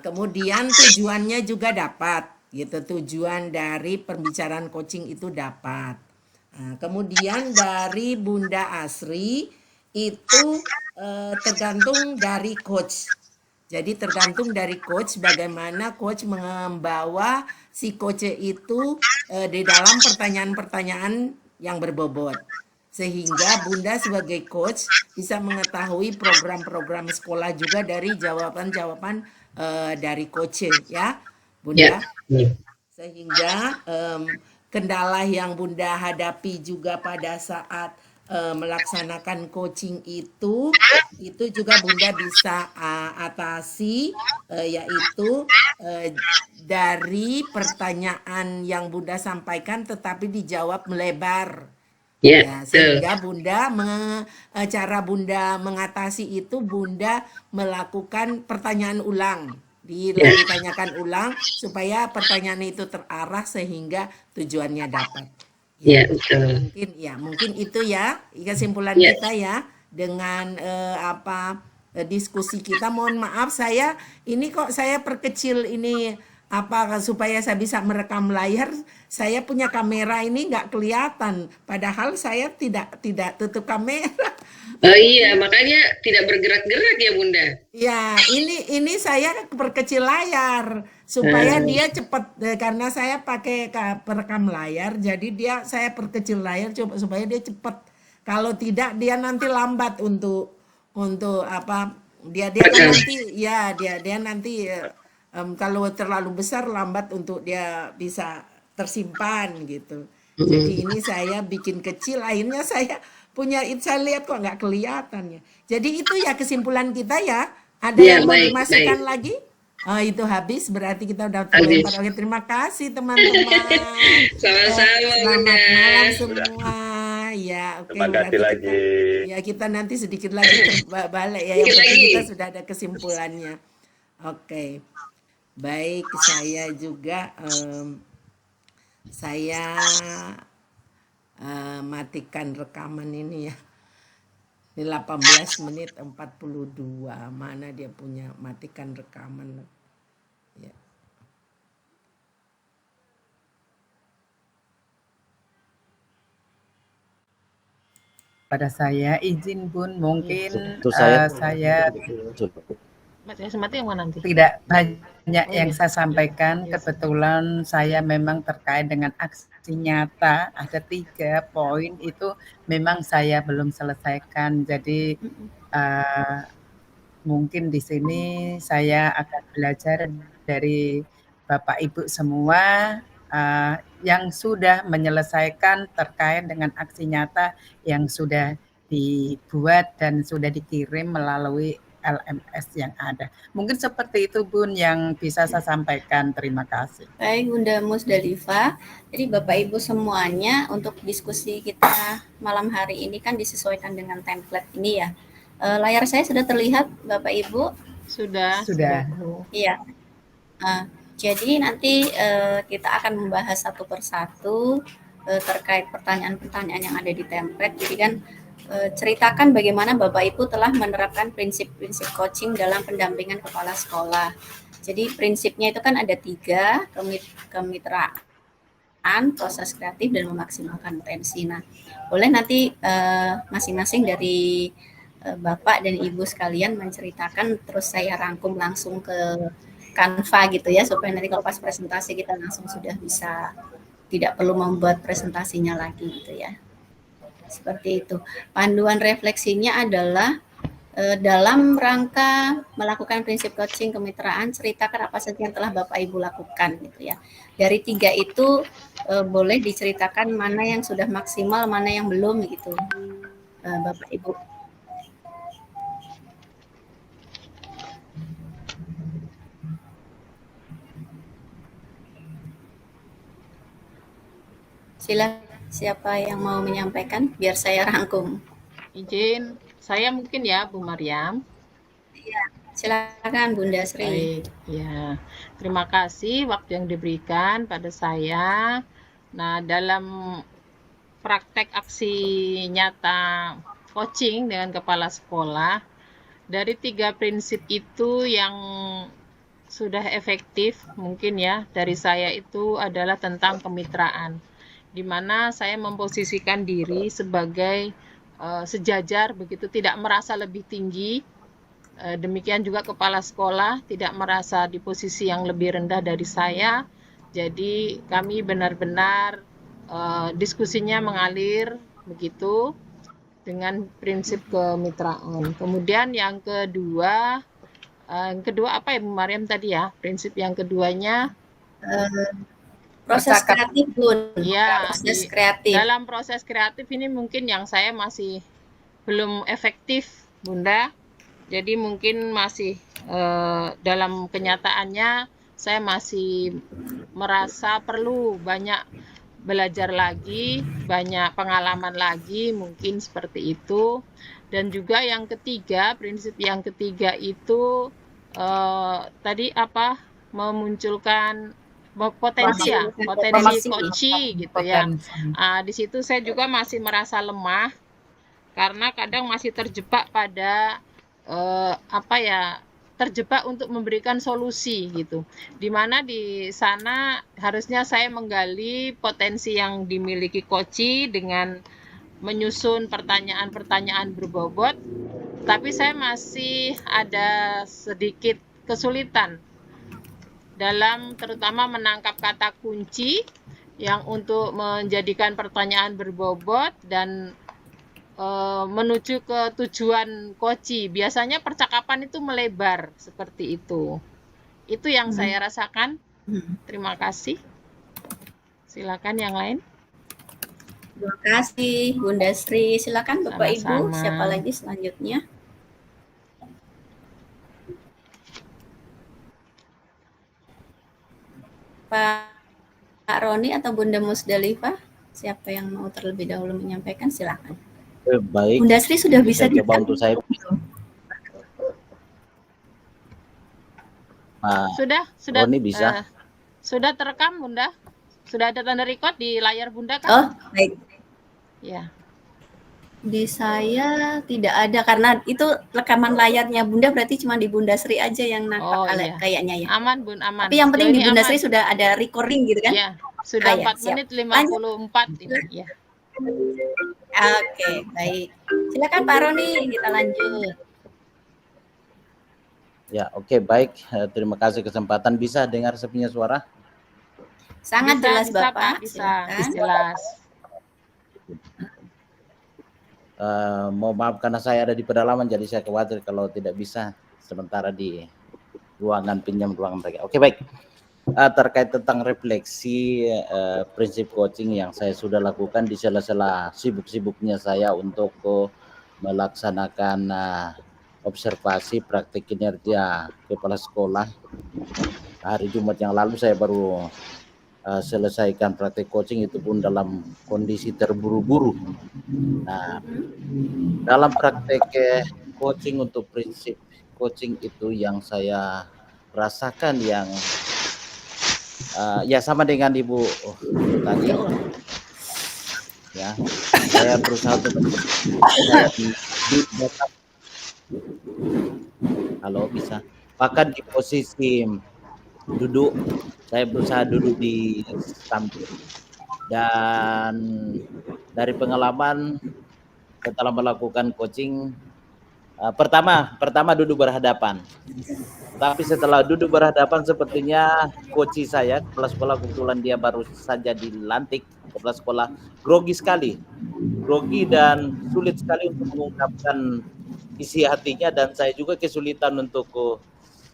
S4: Kemudian tujuannya juga dapat gitu, tujuan dari pembicaraan coaching itu dapat. Kemudian dari Bunda Asri itu tergantung dari coach. Jadi tergantung dari coach, bagaimana coach membawa si coach itu di dalam pertanyaan-pertanyaan yang berbobot. Sehingga Bunda sebagai coach bisa mengetahui program-program sekolah juga dari jawaban-jawaban dari coach ya, Bunda. Sehingga kendala yang Bunda hadapi juga pada saat melaksanakan coaching itu juga Bunda bisa atasi, yaitu dari pertanyaan yang Bunda sampaikan tetapi dijawab melebar. Ya, sehingga Bunda cara Bunda mengatasi itu, Bunda melakukan pertanyaan ulang, ditanyakan ulang supaya pertanyaan itu terarah sehingga tujuannya dapat. Ya, mungkin itu ya kesimpulan kita ya dengan diskusi kita. Mohon maaf saya perkecil ini supaya saya bisa merekam layar. Saya punya kamera ini nggak kelihatan, padahal saya tidak tutup kamera.
S5: Oh iya, makanya tidak bergerak-gerak ya Bunda.
S4: Ya, ini saya perkecil layar supaya dia cepat, karena saya pakai perekam layar, jadi saya perkecil layar supaya dia cepat. Kalau tidak dia nanti lambat untuk dia nanti kalau terlalu besar lambat untuk dia bisa tersimpan gitu. Jadi ini saya bikin kecil, akhirnya saya lihat kok nggak kelihatan ya. Jadi itu ya kesimpulan kita ya. Ada yang mau dimasukkan lagi? Oh, itu habis, berarti kita udah terlempar. Oke, terima kasih teman-teman.
S5: Sama-sama.
S4: Selamat malam semua. Ya, oke.
S3: Terima kasih lagi.
S4: Kita nanti sedikit lagi balik ya. Yang penting kita sudah ada kesimpulannya. Oke. Baik, saya juga matikan rekaman ini ya. Ini 18 menit 42. Mana dia punya matikan rekaman. Ya.
S6: kepada saya. Izin Bun, mungkin
S7: Terus saya
S6: saya
S8: Mas Esmati yang mana nanti?
S6: tidak banyak
S8: Oh,
S6: yang
S8: iya.
S6: saya sampaikan.
S8: Yes.
S6: Kebetulan saya memang terkait dengan aksi nyata, ada 3 poin itu memang saya belum selesaikan. Jadi mungkin di sini saya akan belajar dari Bapak Ibu semua yang sudah menyelesaikan terkait dengan aksi nyata yang sudah dibuat dan sudah dikirim melalui LMS yang ada. Mungkin seperti itu Bun yang bisa saya sampaikan. Terima kasih.
S9: Baik Bunda Musdalifah, jadi Bapak Ibu semuanya untuk diskusi kita malam hari ini kan disesuaikan dengan template ini ya. Layar saya sudah terlihat Bapak Ibu?
S8: Sudah.
S9: Iya. Jadi nanti kita akan membahas satu persatu terkait pertanyaan-pertanyaan yang ada di template. Jadi kan ceritakan bagaimana Bapak Ibu telah menerapkan prinsip-prinsip coaching dalam pendampingan kepala sekolah. Jadi prinsipnya itu kan ada 3, kemitraan, proses kreatif, dan memaksimalkan potensi. Nah, boleh nanti masing-masing dari Bapak dan Ibu sekalian menceritakan, terus saya rangkum langsung ke Canva gitu ya, supaya nanti kalau pas presentasi kita langsung sudah bisa, tidak perlu membuat presentasinya lagi gitu ya. Seperti itu. Panduan refleksinya adalah dalam rangka melakukan prinsip coaching kemitraan, ceritakan apa saja yang telah Bapak Ibu lakukan gitu ya. Dari 3 itu boleh diceritakan mana yang sudah maksimal, mana yang belum gitu, Bapak Ibu. Siapa yang mau menyampaikan biar saya rangkum.
S8: Izin, saya mungkin ya Bu Mariam.
S9: Iya, silakan Bunda Sri.
S8: Baik, ya. Terima kasih waktu yang diberikan pada saya. Nah, dalam praktek aksi nyata coaching dengan kepala sekolah, dari 3 prinsip itu yang sudah efektif mungkin ya dari saya itu adalah tentang kemitraan, di mana saya memposisikan diri sebagai sejajar begitu, tidak merasa lebih tinggi. Demikian juga kepala sekolah tidak merasa di posisi yang lebih rendah dari saya. Jadi kami benar-benar diskusinya mengalir begitu dengan prinsip kemitraan. Kemudian yang kedua apa ya Bu Mariam tadi ya? Prinsip yang keduanya
S9: proses kreatif Bun.
S8: Ya,
S9: proses kreatif.
S8: Dalam proses kreatif ini mungkin yang saya masih belum efektif Bunda. Jadi mungkin masih dalam kenyataannya saya masih merasa perlu banyak belajar lagi, banyak pengalaman lagi, mungkin seperti itu. Dan juga yang ketiga, prinsip yang ketiga itu tadi apa? Memunculkan potensi ya, potensi coaching gitu ya. Di situ saya juga masih merasa lemah karena kadang masih terjebak pada terjebak untuk memberikan solusi gitu. Dimana di sana harusnya saya menggali potensi yang dimiliki coaching dengan menyusun pertanyaan-pertanyaan berbobot, tapi saya masih ada sedikit kesulitan dalam terutama menangkap kata kunci yang untuk menjadikan pertanyaan berbobot dan menuju ke tujuan coaching. Biasanya percakapan itu melebar seperti itu. Itu yang saya rasakan. Terima kasih. Silakan yang lain.
S9: Terima kasih Bunda Sri. Silakan Bapak
S8: Sama-sama.
S9: Ibu, siapa lagi selanjutnya? Pak Roni atau Bunda Musdalifah, siapa yang mau terlebih dahulu menyampaikan? Silakan.
S7: Baik.
S9: Bunda Sri sudah bisa
S7: coba untuk saya.
S8: Sudah.
S7: Roni bisa.
S8: Sudah terekam Bunda? Sudah ada tanda record di layar Bunda kan?
S9: Oh, baik.
S8: Ya.
S9: Di saya tidak ada karena itu rekaman layarnya Bunda, berarti cuma di Bunda Sri aja yang nampak
S8: iya.
S9: kayaknya ya.
S8: Aman Bun, aman.
S9: Tapi yang penting
S8: Sejauh
S9: di
S8: ini
S9: Bunda
S8: aman.
S9: Sri sudah ada recording gitu kan?
S8: Ya, sudah
S9: ya,
S8: 4 menit 54 ini. Ya.
S9: Oke, baik. Silakan Pak Roni, kita lanjut.
S7: Ya, oke, baik. Terima kasih kesempatan. Bisa dengar saya punya suara?
S9: Sangat
S8: Bisa,
S9: jelas
S8: bisa
S9: Bapak,
S8: Pak, bisa,
S9: silakan.
S8: jelas.
S7: Mohon maaf karena saya ada di pedalaman, jadi saya khawatir kalau tidak bisa sementara di ruangan, pinjam ruangan mereka. Oke, baik. Terkait tentang refleksi prinsip coaching yang saya sudah lakukan di sela-sela sibuk-sibuknya saya untuk melaksanakan observasi praktik kinerja kepala sekolah. Hari Jumat yang lalu saya baru selesaikan praktik coaching, itu pun dalam kondisi terburu-buru. Nah, dalam praktek coaching untuk prinsip coaching itu yang saya rasakan yang ya sama dengan Ibu tadi, ya saya berusaha untuk saya di halo bisa bahkan di posisi duduk, saya berusaha duduk di samping, dan dari pengalaman setelah melakukan coaching pertama duduk berhadapan. Tapi setelah duduk berhadapan sepertinya coach saya, kepala sekolah, kebetulan dia baru saja dilantik kepala sekolah, grogi dan sulit sekali untuk mengungkapkan isi hatinya, dan saya juga kesulitan untuk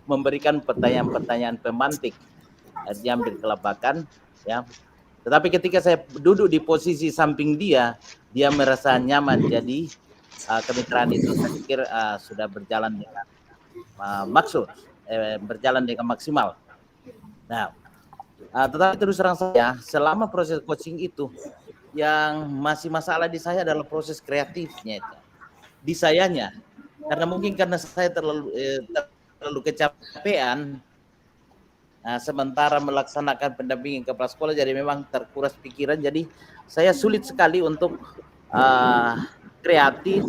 S7: memberikan pertanyaan-pertanyaan pemantik. Dia ambil kelabakan, ya. Tetapi ketika saya duduk di posisi samping dia merasa nyaman. Jadi kemitraan itu saya pikir sudah berjalan dengan maksud, berjalan dengan maksimal. Nah, tetapi terus terang saya, selama proses coaching itu, yang masih masalah di saya adalah proses kreatifnya itu, di sayanya. Karena mungkin karena saya terlalu kecapean, sementara melaksanakan pendampingan kepala sekolah, jadi memang terkuras pikiran. Jadi saya sulit sekali untuk kreatif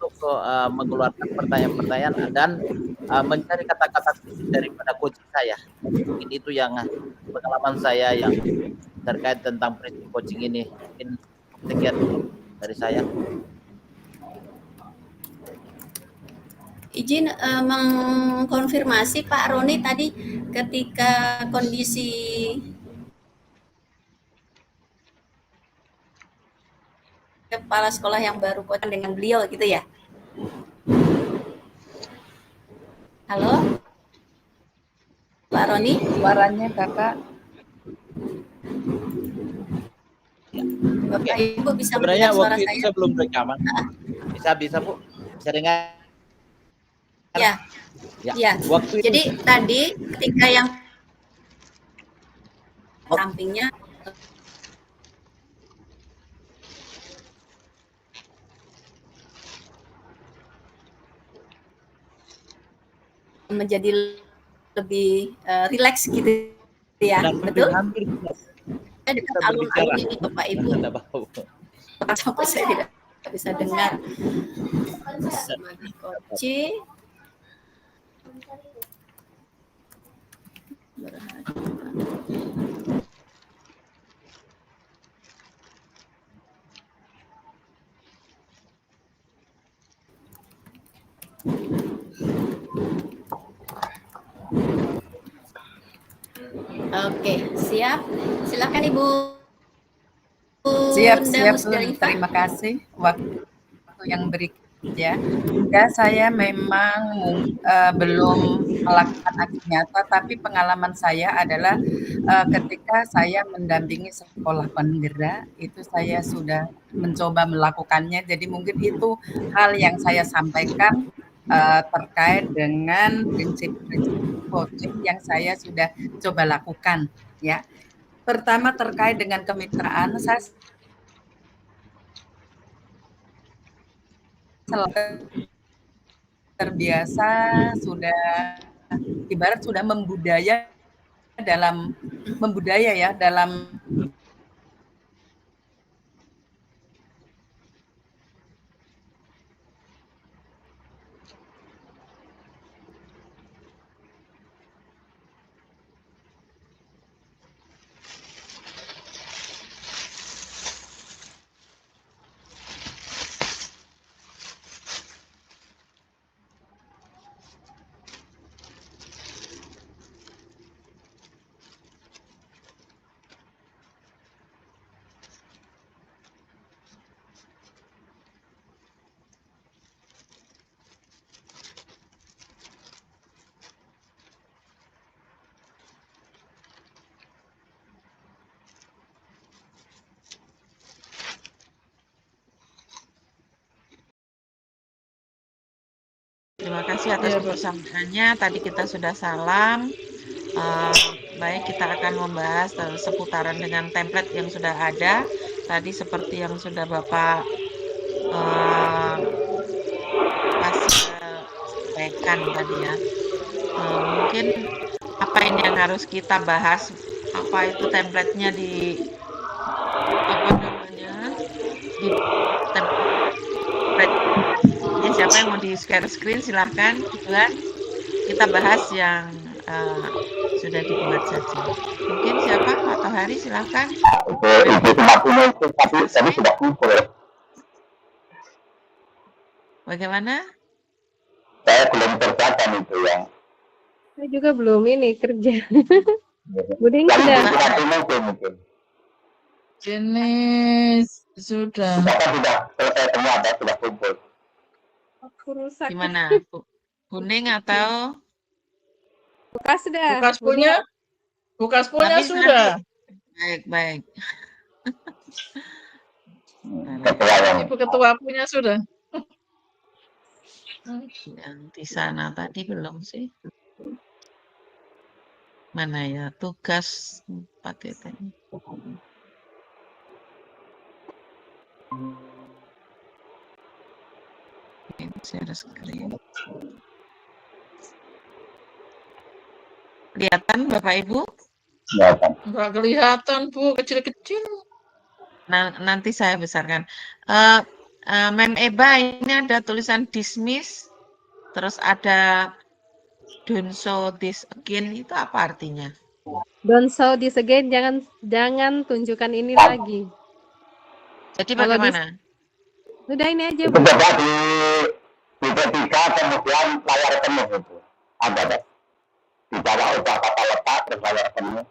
S7: untuk mengeluarkan pertanyaan-pertanyaan dan mencari kata-kata daripada coach saya. Mungkin itu yang pengalaman saya yang terkait tentang prinsip coaching ini. Mungkin sekian dari saya.
S9: Izin mengkonfirmasi Pak Roni tadi ketika kondisi kepala sekolah yang baru coaching dengan beliau gitu ya? Halo? Pak Roni?
S6: Suaranya Kakak.
S9: Bapak Ibu bisa
S7: Sebenarnya
S9: mendengar suara
S7: waktu itu
S9: saya?
S7: saya belum rekaman. Bisa Bu? Bisa dengar?
S9: Ya. Ya.
S7: Waktu itu,
S9: jadi tadi ketika yang sampingnya menjadi lebih rileks gitu ya, betul?
S7: Hampir
S9: dekat alun-alun ini Bapak Ibu. Sampai saya tidak bisa dengar. Coaching. Oke, siap. Silakan Ibu.
S6: Siap. Terima kasih waktu yang berikan ya. Ya, saya memang belum melakukan aksi nyata, tapi pengalaman saya adalah ketika saya mendampingi sekolah penggerak, itu saya sudah mencoba melakukannya. Jadi mungkin itu hal yang saya sampaikan terkait dengan prinsip-prinsip coaching yang saya sudah coba lakukan ya. Pertama terkait dengan kemitraan, saya terbiasa sudah ibarat sudah membudaya dalam
S8: Terima kasih atas
S10: Iya, Bu.
S8: kebersamaannya. Tadi kita sudah salam. Baik, kita akan membahas seputaran dengan template yang sudah ada. Tadi seperti yang sudah Bapak sampaikan tadi ya. Mungkin apa ini yang harus kita bahas? Apa itu template-nya di di template. Ya, siapa yang mau di share screen silahkan, Tuhan. Kita bahas yang sudah dibuat saja. Mungkin siapa? Atau Hari silahkan. Bagaimana?
S11: Saya belum kerjakan itu ya.
S12: Saya juga belum ini kerja. Buding sudah.
S11: Mungkin.
S10: Jenis sudah.
S11: Sudah selesai semua, sudah kumpul.
S12: Aku rusak.
S8: Gimana? Kuning atau?
S12: Bukas sudah.
S10: Bukas punya sudah.
S8: Baik.
S10: Ibu Ketua punya sudah.
S8: Yang di sana tadi belum sih. Mana ya tugas 4 itu. Share screen. Kelihatan Bapak Ibu?
S10: Enggak kelihatan, Bu, kecil-kecil.
S8: Nah, nanti saya besarkan. Mem Eba, ini ada tulisan dismiss, terus ada don't show this again, itu apa artinya?
S12: Don't show this again, jangan tunjukkan ini lagi.
S8: Jadi bagaimana?
S12: Udah ini aja,
S11: Bu. Coba di tiga kemudian layar penuh itu. Ada. Di bawah udah kata letak terus layar penuh.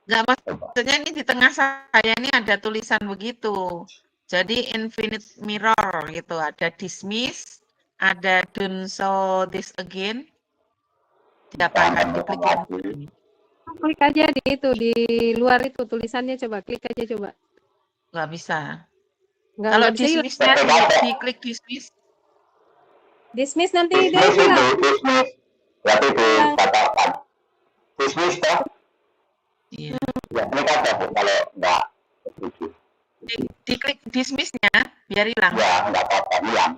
S8: Enggak, maksudnya ini di tengah saya ini ada tulisan begitu. Jadi infinite mirror gitu, ada dismiss, ada don't show this again. Diapakan diklik lagi.
S12: Klik aja di itu, di luar itu tulisannya, coba klik aja coba.
S8: Nggak bisa.
S12: Nggak,
S8: kalau
S12: nggak bisa
S8: dismissnya diklik dismiss.
S12: Dismiss nanti dia hilang.
S11: Dismiss. Berarti dikatakan. Dismiss toh?
S8: Iya.
S11: Ya, ini kan Bu, kalau nggak setuju.
S8: Diklik dismissnya biar hilang.
S11: Ya, nggak apa-apa, hilang.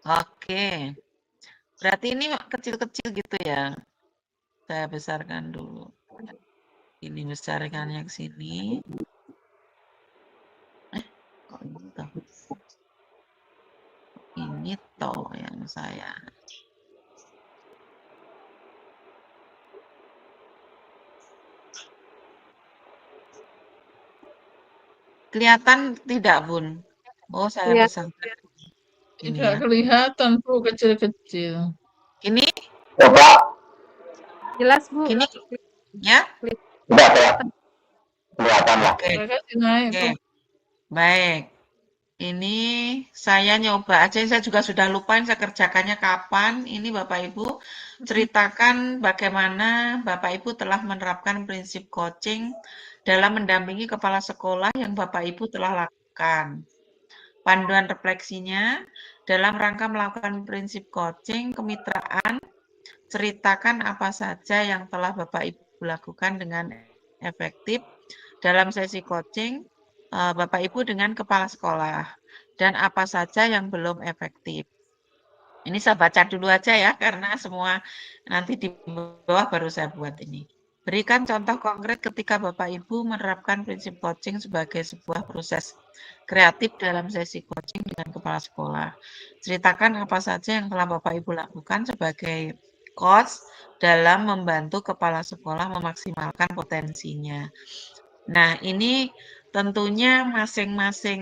S8: Oke. Berarti ini kecil-kecil gitu ya. Saya besarkan dulu. Ini besarkannya ke sini. Kok ini toh? Ini toh yang saya. Kelihatan tidak, Bun? Oh, saya besarkan.
S10: Tidak kelihatan, Bu, kecil-kecil.
S8: Ini?
S11: Coba.
S12: Jelas, Bu.
S8: Ini ya?
S11: Sudah kelihatan lah.
S8: Oke. Baik. Ini saya nyoba aja, saya juga sudah lupa saya kerjakannya kapan. Ini Bapak Ibu ceritakan bagaimana Bapak Ibu telah menerapkan prinsip coaching dalam mendampingi kepala sekolah yang Bapak Ibu telah lakukan. Panduan refleksinya dalam rangka melakukan prinsip coaching kemitraan, ceritakan apa saja yang telah Bapak Ibu lakukan dengan efektif dalam sesi coaching Bapak Ibu dengan kepala sekolah dan apa saja yang belum efektif. Ini saya baca dulu aja ya karena semua nanti di bawah baru saya buat ini. Berikan contoh konkret ketika Bapak Ibu menerapkan prinsip coaching sebagai sebuah proses kreatif dalam sesi coaching dengan kepala sekolah. Ceritakan apa saja yang telah Bapak Ibu lakukan sebagai coach dalam membantu kepala sekolah memaksimalkan potensinya. Nah, ini tentunya masing-masing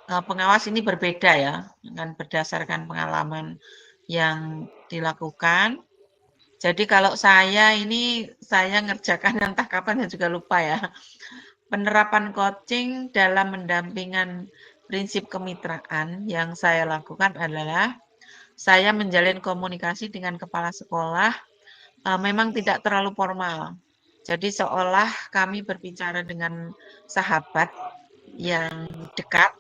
S8: pengawas ini berbeda ya, dengan berdasarkan pengalaman yang dilakukan. Jadi kalau saya ngerjakan entah kapan saya juga lupa ya. Penerapan coaching dalam mendampingan prinsip kemitraan yang saya lakukan adalah saya menjalin komunikasi dengan kepala sekolah memang tidak terlalu formal. Jadi seolah kami berbicara dengan sahabat yang dekat,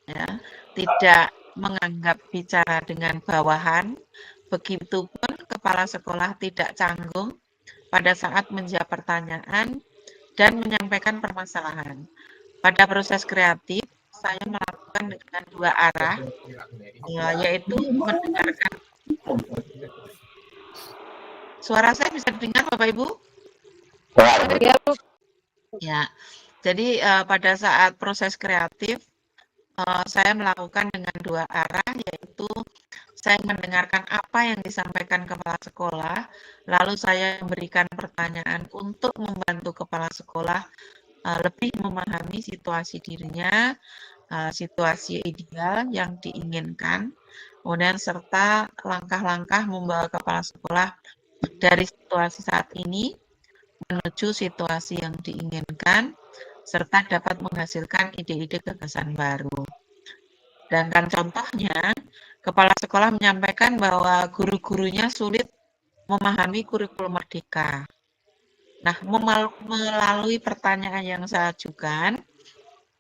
S8: ya, tidak
S13: menganggap bicara dengan bawahan, begitupun kepala sekolah tidak canggung pada saat menjawab pertanyaan dan menyampaikan permasalahan. Pada proses kreatif, saya melakukan dengan dua arah, yaitu mendengarkan. Suara saya bisa dengar, Bapak Ibu? Ya, jadi pada saat proses kreatif, saya melakukan dengan dua arah, yaitu saya mendengarkan apa yang disampaikan kepala sekolah, lalu saya memberikan pertanyaan untuk membantu kepala sekolah lebih memahami situasi dirinya, situasi ideal yang diinginkan, kemudian serta langkah-langkah membawa kepala sekolah dari situasi saat ini menuju situasi yang diinginkan, serta dapat menghasilkan ide-ide gagasan baru. Dan kan contohnya, kepala sekolah menyampaikan bahwa guru-gurunya sulit memahami kurikulum merdeka. Nah, melalui pertanyaan yang saya ajukan,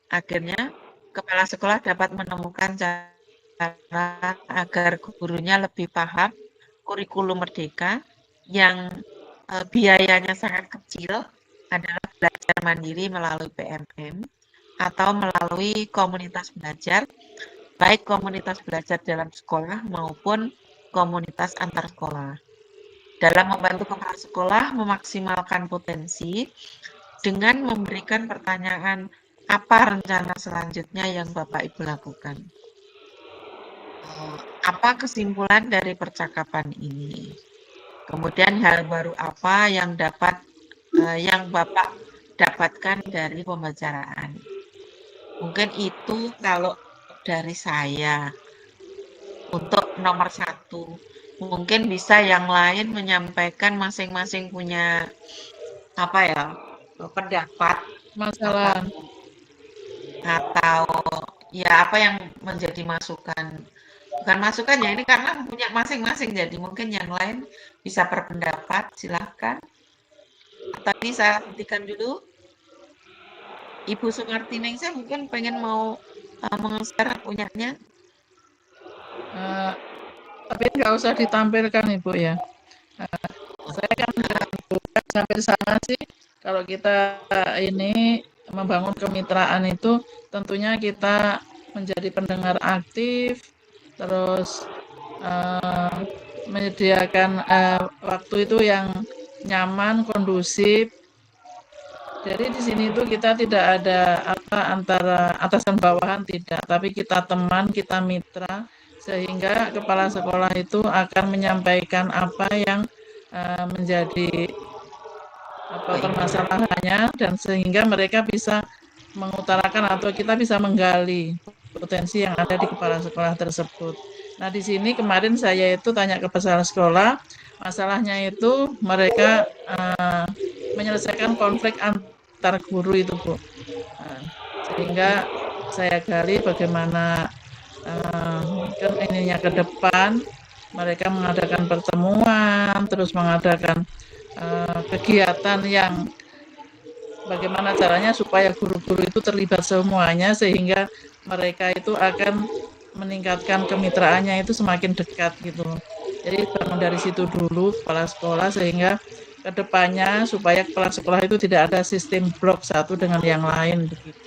S13: akhirnya kepala sekolah dapat menemukan cara agar gurunya lebih paham kurikulum merdeka yang biayanya sangat kecil adalah belajar mandiri melalui PMM atau melalui komunitas belajar, baik komunitas belajar dalam sekolah maupun komunitas antar sekolah. Dalam membantu kepala sekolah memaksimalkan potensi dengan memberikan pertanyaan apa rencana selanjutnya yang Bapak Ibu lakukan. Apa kesimpulan dari percakapan ini? Kemudian hal baru apa yang yang Bapak dapatkan dari pembicaraan? Mungkin itu kalau dari saya untuk nomor 1. Mungkin bisa yang lain menyampaikan masing-masing punya pendapat
S10: Masalah.
S13: atau ya apa yang menjadi masukan. Bukan masukan ya, ini karena punya masing-masing, jadi mungkin yang lain bisa berpendapat, silahkan. Tadi saya hentikan dulu. Ibu Sumarti Ningsih mungkin pengen mau meng-share punyanya.
S10: Tapi nggak usah ditampilkan Ibu ya. Saya kan sampai sana sih, kalau kita ini membangun kemitraan itu tentunya kita menjadi pendengar aktif, terus menyediakan waktu itu yang nyaman, kondusif. Jadi di sini itu kita tidak ada antara atasan bawahan, tidak, tapi kita teman, kita mitra, sehingga kepala sekolah itu akan menyampaikan apa yang menjadi permasalahannya, dan sehingga mereka bisa mengutarakan atau kita bisa menggali potensi yang ada di kepala sekolah tersebut. Nah, di sini kemarin saya itu tanya ke kepala sekolah, masalahnya itu mereka menyelesaikan konflik antar guru itu, Bu. Sehingga saya gali bagaimana ininya ke depan, mereka mengadakan pertemuan, terus mengadakan kegiatan yang bagaimana caranya supaya guru-guru itu terlibat semuanya, sehingga mereka itu akan meningkatkan kemitraannya itu semakin dekat gitu. Jadi bangun dari situ dulu kepala sekolah, sehingga kedepannya supaya kepala sekolah itu tidak ada sistem blok satu dengan yang lain begitu.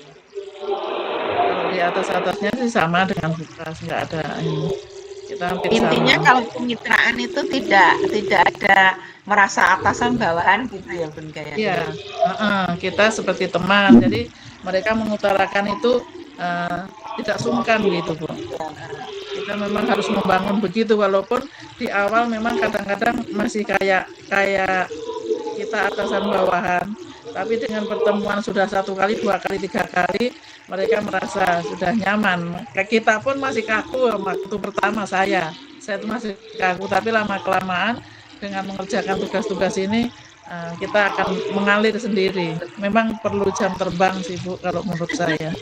S10: Kalau di atas-atasnya sih sama dengan Bukas, nggak ada ini. Kita hampir
S13: Intinya
S10: sama.
S13: kalau kemitraan itu tidak ada merasa atasan bawahan gitu ya Bun kayak.
S10: Iya, kita seperti teman. Jadi mereka mengutarakan itu tidak sungkan gitu, Bu. Kita memang harus membangun begitu, walaupun di awal memang kadang-kadang masih kayak kita atasan bawahan. Tapi dengan pertemuan sudah 1 kali, 2 kali, 3 kali, mereka merasa sudah nyaman. Kita pun masih kaku waktu pertama saya itu masih kaku, tapi lama-kelamaan dengan mengerjakan tugas-tugas ini kita akan mengalir sendiri. Memang perlu jam terbang sih, Bu, kalau menurut saya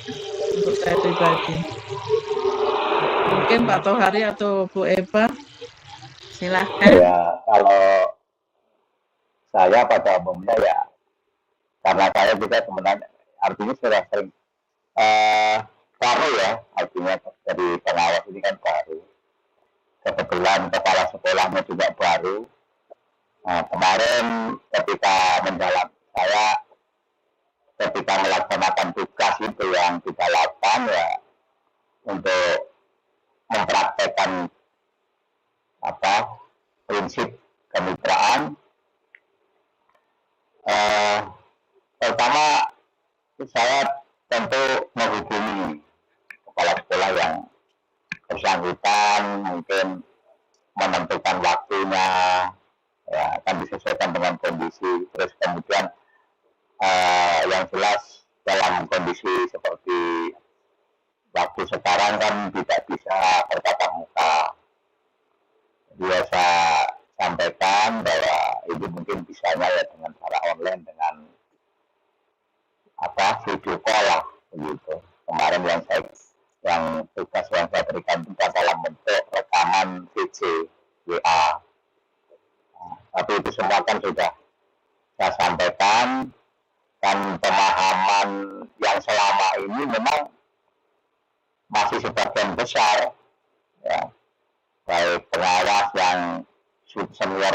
S10: pribadi. Mungkin Pak Tohari atau Bu Eva,
S13: silahkan.
S11: Ya, kalau saya pada umumnya ya, karena saya juga sebenarnya artinya sudah sering baru ya, artinya dari pengawas ini kan baru. Kebetulan kepala sekolahnya juga baru. Nah, kemarin ketika saya ketika melaksanakan tugas itu yang kita lakukan ya untuk mempraktekkan prinsip kemitraan. Pertama saya tentu menghubungi kepala sekolah yang bersangkutan, mungkin menentukan waktunya, ya akan disesuaikan dengan kondisi. Terus kemudian yang jelas dalam kondisi seperti waktu sekarang kan tidak bisa bertatap muka. Biasa sampaikan bahwa itu mungkin bisanya ya dengan cara online, dengan video call lah begitu. Kemarin yang tugas yang saya berikan itu dalam bentuk rekaman VC WA. Tapi itu semua kan sudah saya sampaikan, dan pemahaman yang selama ini memang masih sebagian besar ya, baik pengawas yang senior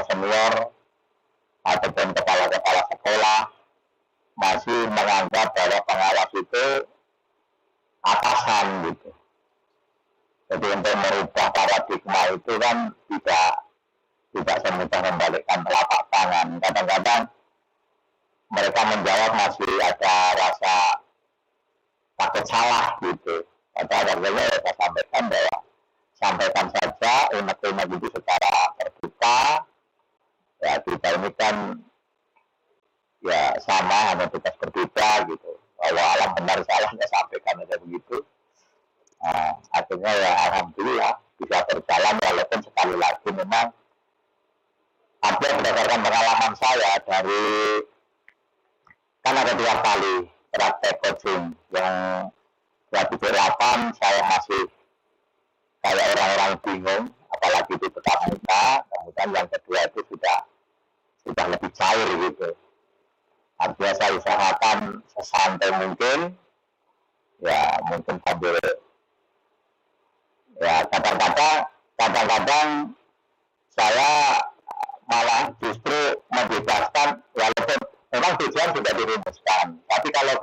S11: ataupun kepala-kepala sekolah masih menganggap bahwa pengawas itu atasan gitu. Jadi untuk merubah paradigma itu kan tidak semudah membalikkan telapak tangan. Kadang-kadang mereka menjawab masih ada rasa takut salah gitu. Padahal akhirnya saya sampaikan bahwa sampaikan saja unek-unek itu secara terbuka. Ya kita ini kan ya sama, hanya tugas berbeda gitu. Kalau alam benar salahnya sampaikan aja begitu. Akhirnya ya alhamdulillah bisa berjalan, walaupun sekali lagi memang hampir berdasarkan pengalaman saya dari kan ada 2 kali praktek coaching. Yang 2008 saya masih kayak orang-orang bingung, apalagi itu tetap muka. Kemudian yang kedua itu sudah lebih cair gitu. Artinya saya usahakan sesantai mungkin, ya mungkin sambil ya kadang-kadang saya malah justru membebaskan, walaupun memang tujuan sudah dirumuskan. Tapi kalau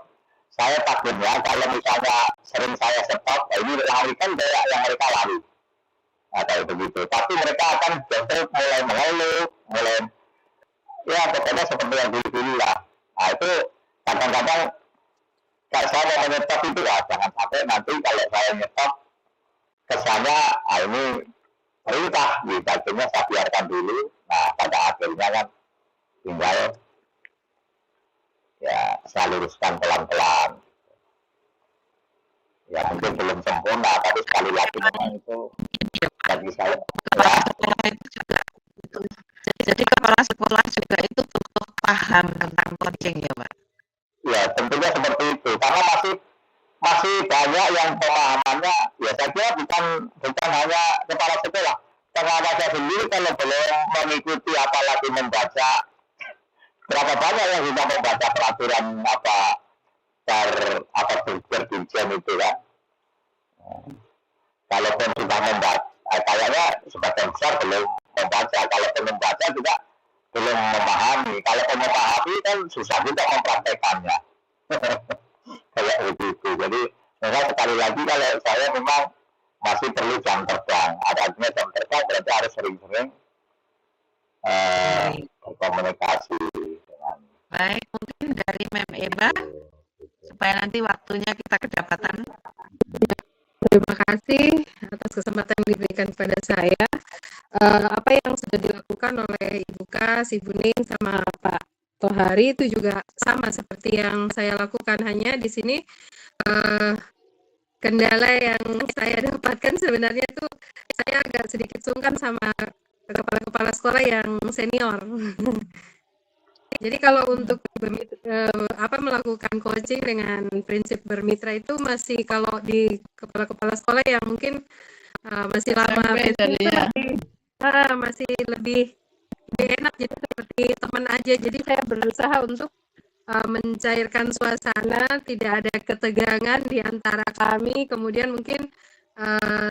S11: saya takutnya kalau misalnya sering saya stop, ini lari kan kayak yang mereka lari. Nah, kayak begitu. Tapi mereka akan justru mulai mengeluh, ya pokoknya seperti yang dulu lah. Nah itu kadang-kadang kalau saya mau menyetop itu ya jangan sampai nanti kalau saya nyetop kesannya ini perintah gitu. Akhirnya saya biarkan dulu. Nah pada akhirnya kan tinggal ya saya luruskan pelan-pelan. Ya mungkin belum sempurna, tapi sekali lagi memang itu bagi saya
S13: kepala sekolah itu juga jadi kepala sekolah juga itu butuh paham tentang coaching ya Pak?
S11: Ya tentunya seperti itu, karena masih banyak yang pemahamannya ya saya kira bukan hanya kepala sekolah, pengawasnya sendiri kalau belum mengikuti apalagi membaca, berapa banyak yang sudah membaca peraturan berdirjen itu kan. Kalaupun sudah membaca, kayaknya sebagian besar belum membaca. Kalau belum membaca juga belum memahami. Kalau memahami kan susah juga mempraktekannya. Kayak begitu. Jadi memang sekali lagi kalau saya memang masih perlu jam terbang. Artinya jam terbang berarti harus sering-sering berkomunikasi dengan.
S13: Baik, mungkin dari Mem Eba supaya nanti waktunya kita kedapatan.
S12: Terima kasih atas kesempatan yang diberikan kepada saya. Apa yang sudah dilakukan oleh Ibu Kas, Ibu Ning, sama Pak Tohari itu juga sama seperti yang saya lakukan. Hanya di sini kendala yang saya dapatkan sebenarnya itu saya agak sedikit sungkan sama kepala-kepala sekolah yang senior. Jadi kalau untuk melakukan coaching dengan prinsip bermitra itu masih kalau di kepala-kepala sekolah yang mungkin masih lama masih lebih enak, jadi seperti teman aja. Jadi saya berusaha untuk mencairkan suasana, tidak ada ketegangan di antara kami, kemudian mungkin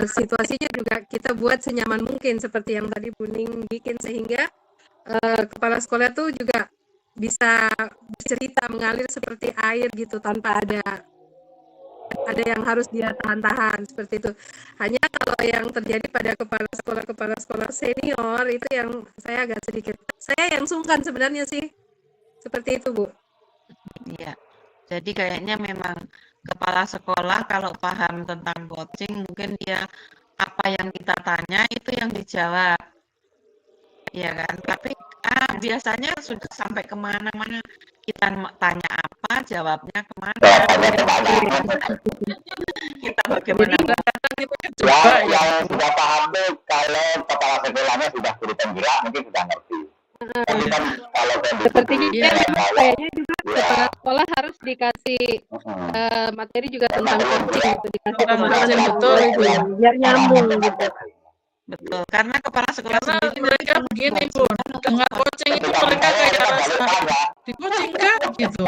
S12: situasinya juga kita buat senyaman mungkin seperti yang tadi Bu Ning bikin, sehingga kepala sekolah tuh juga bisa bercerita, mengalir seperti air gitu, tanpa ada yang harus dia tahan-tahan seperti itu. Hanya kalau yang terjadi pada kepala sekolah senior itu yang saya agak sedikit, saya yang sungkan sebenarnya sih, seperti itu Bu.
S13: Iya, jadi kayaknya memang kepala sekolah kalau paham tentang coaching, mungkin dia apa yang kita tanya itu yang dijawab, ya kan? Tapi biasanya sudah sampai kemana-mana, kita tanya apa, jawabnya kemana. Kita bagaimana?
S11: Yang sudah paham tuh kalau kepala sekolahnya sudah guru penggerak mungkin sudah ngerti. Tapi kan kalau
S12: sepertinya kayaknya juga kepala sekolah harus dikasih materi juga tentang coaching gitu, dikasih pemahaman
S10: betul itu
S12: biar nyambung gitu.
S13: Betul, karena kepala sekolah
S10: karena
S13: sendiri
S10: mereka begini Bu, dengan coaching itu mereka kayak rasa di coaching kan gitu.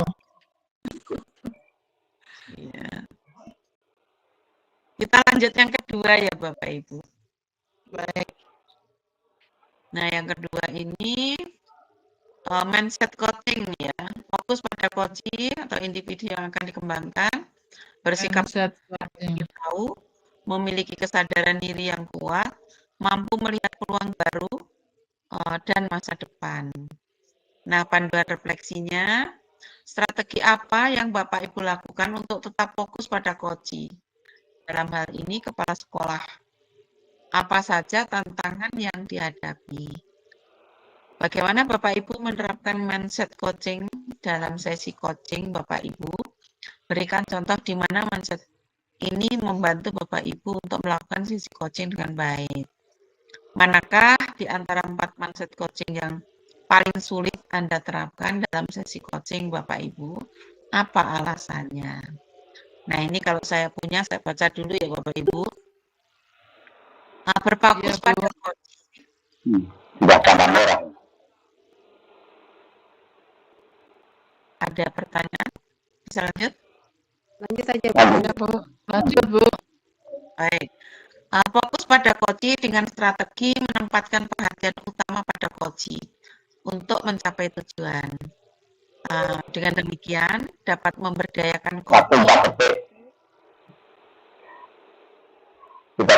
S13: Iya. Kita lanjut yang kedua ya Bapak Ibu.
S10: Baik.
S13: Nah yang kedua ini mindset coaching ya, fokus pada coaching atau individu yang akan dikembangkan, bersikap tahu, memiliki kesadaran diri yang kuat, mampu melihat peluang baru dan masa depan. Nah panduan refleksinya, strategi apa yang Bapak Ibu lakukan untuk tetap fokus pada coaching? Dalam hal ini kepala sekolah, apa saja tantangan yang dihadapi? Bagaimana Bapak Ibu menerapkan mindset coaching dalam sesi coaching Bapak Ibu? Berikan contoh di mana mindset ini membantu Bapak Ibu untuk melakukan sesi coaching dengan baik. Manakah di antara 4 mindset coaching yang paling sulit Anda terapkan dalam sesi coaching Bapak Ibu? Apa alasannya? Nah ini kalau saya punya, saya baca dulu ya Bapak Ibu. Berfokus pada coaching. Ada pertanyaan? Bisa lanjut?
S12: Lanjut saja
S10: Bu. Lanjut Bu.
S13: Baik. Fokus pada coaching dengan strategi menempatkan perhatian utama pada coaching untuk mencapai tujuan. Dengan demikian dapat memberdayakan coaching.
S11: Kita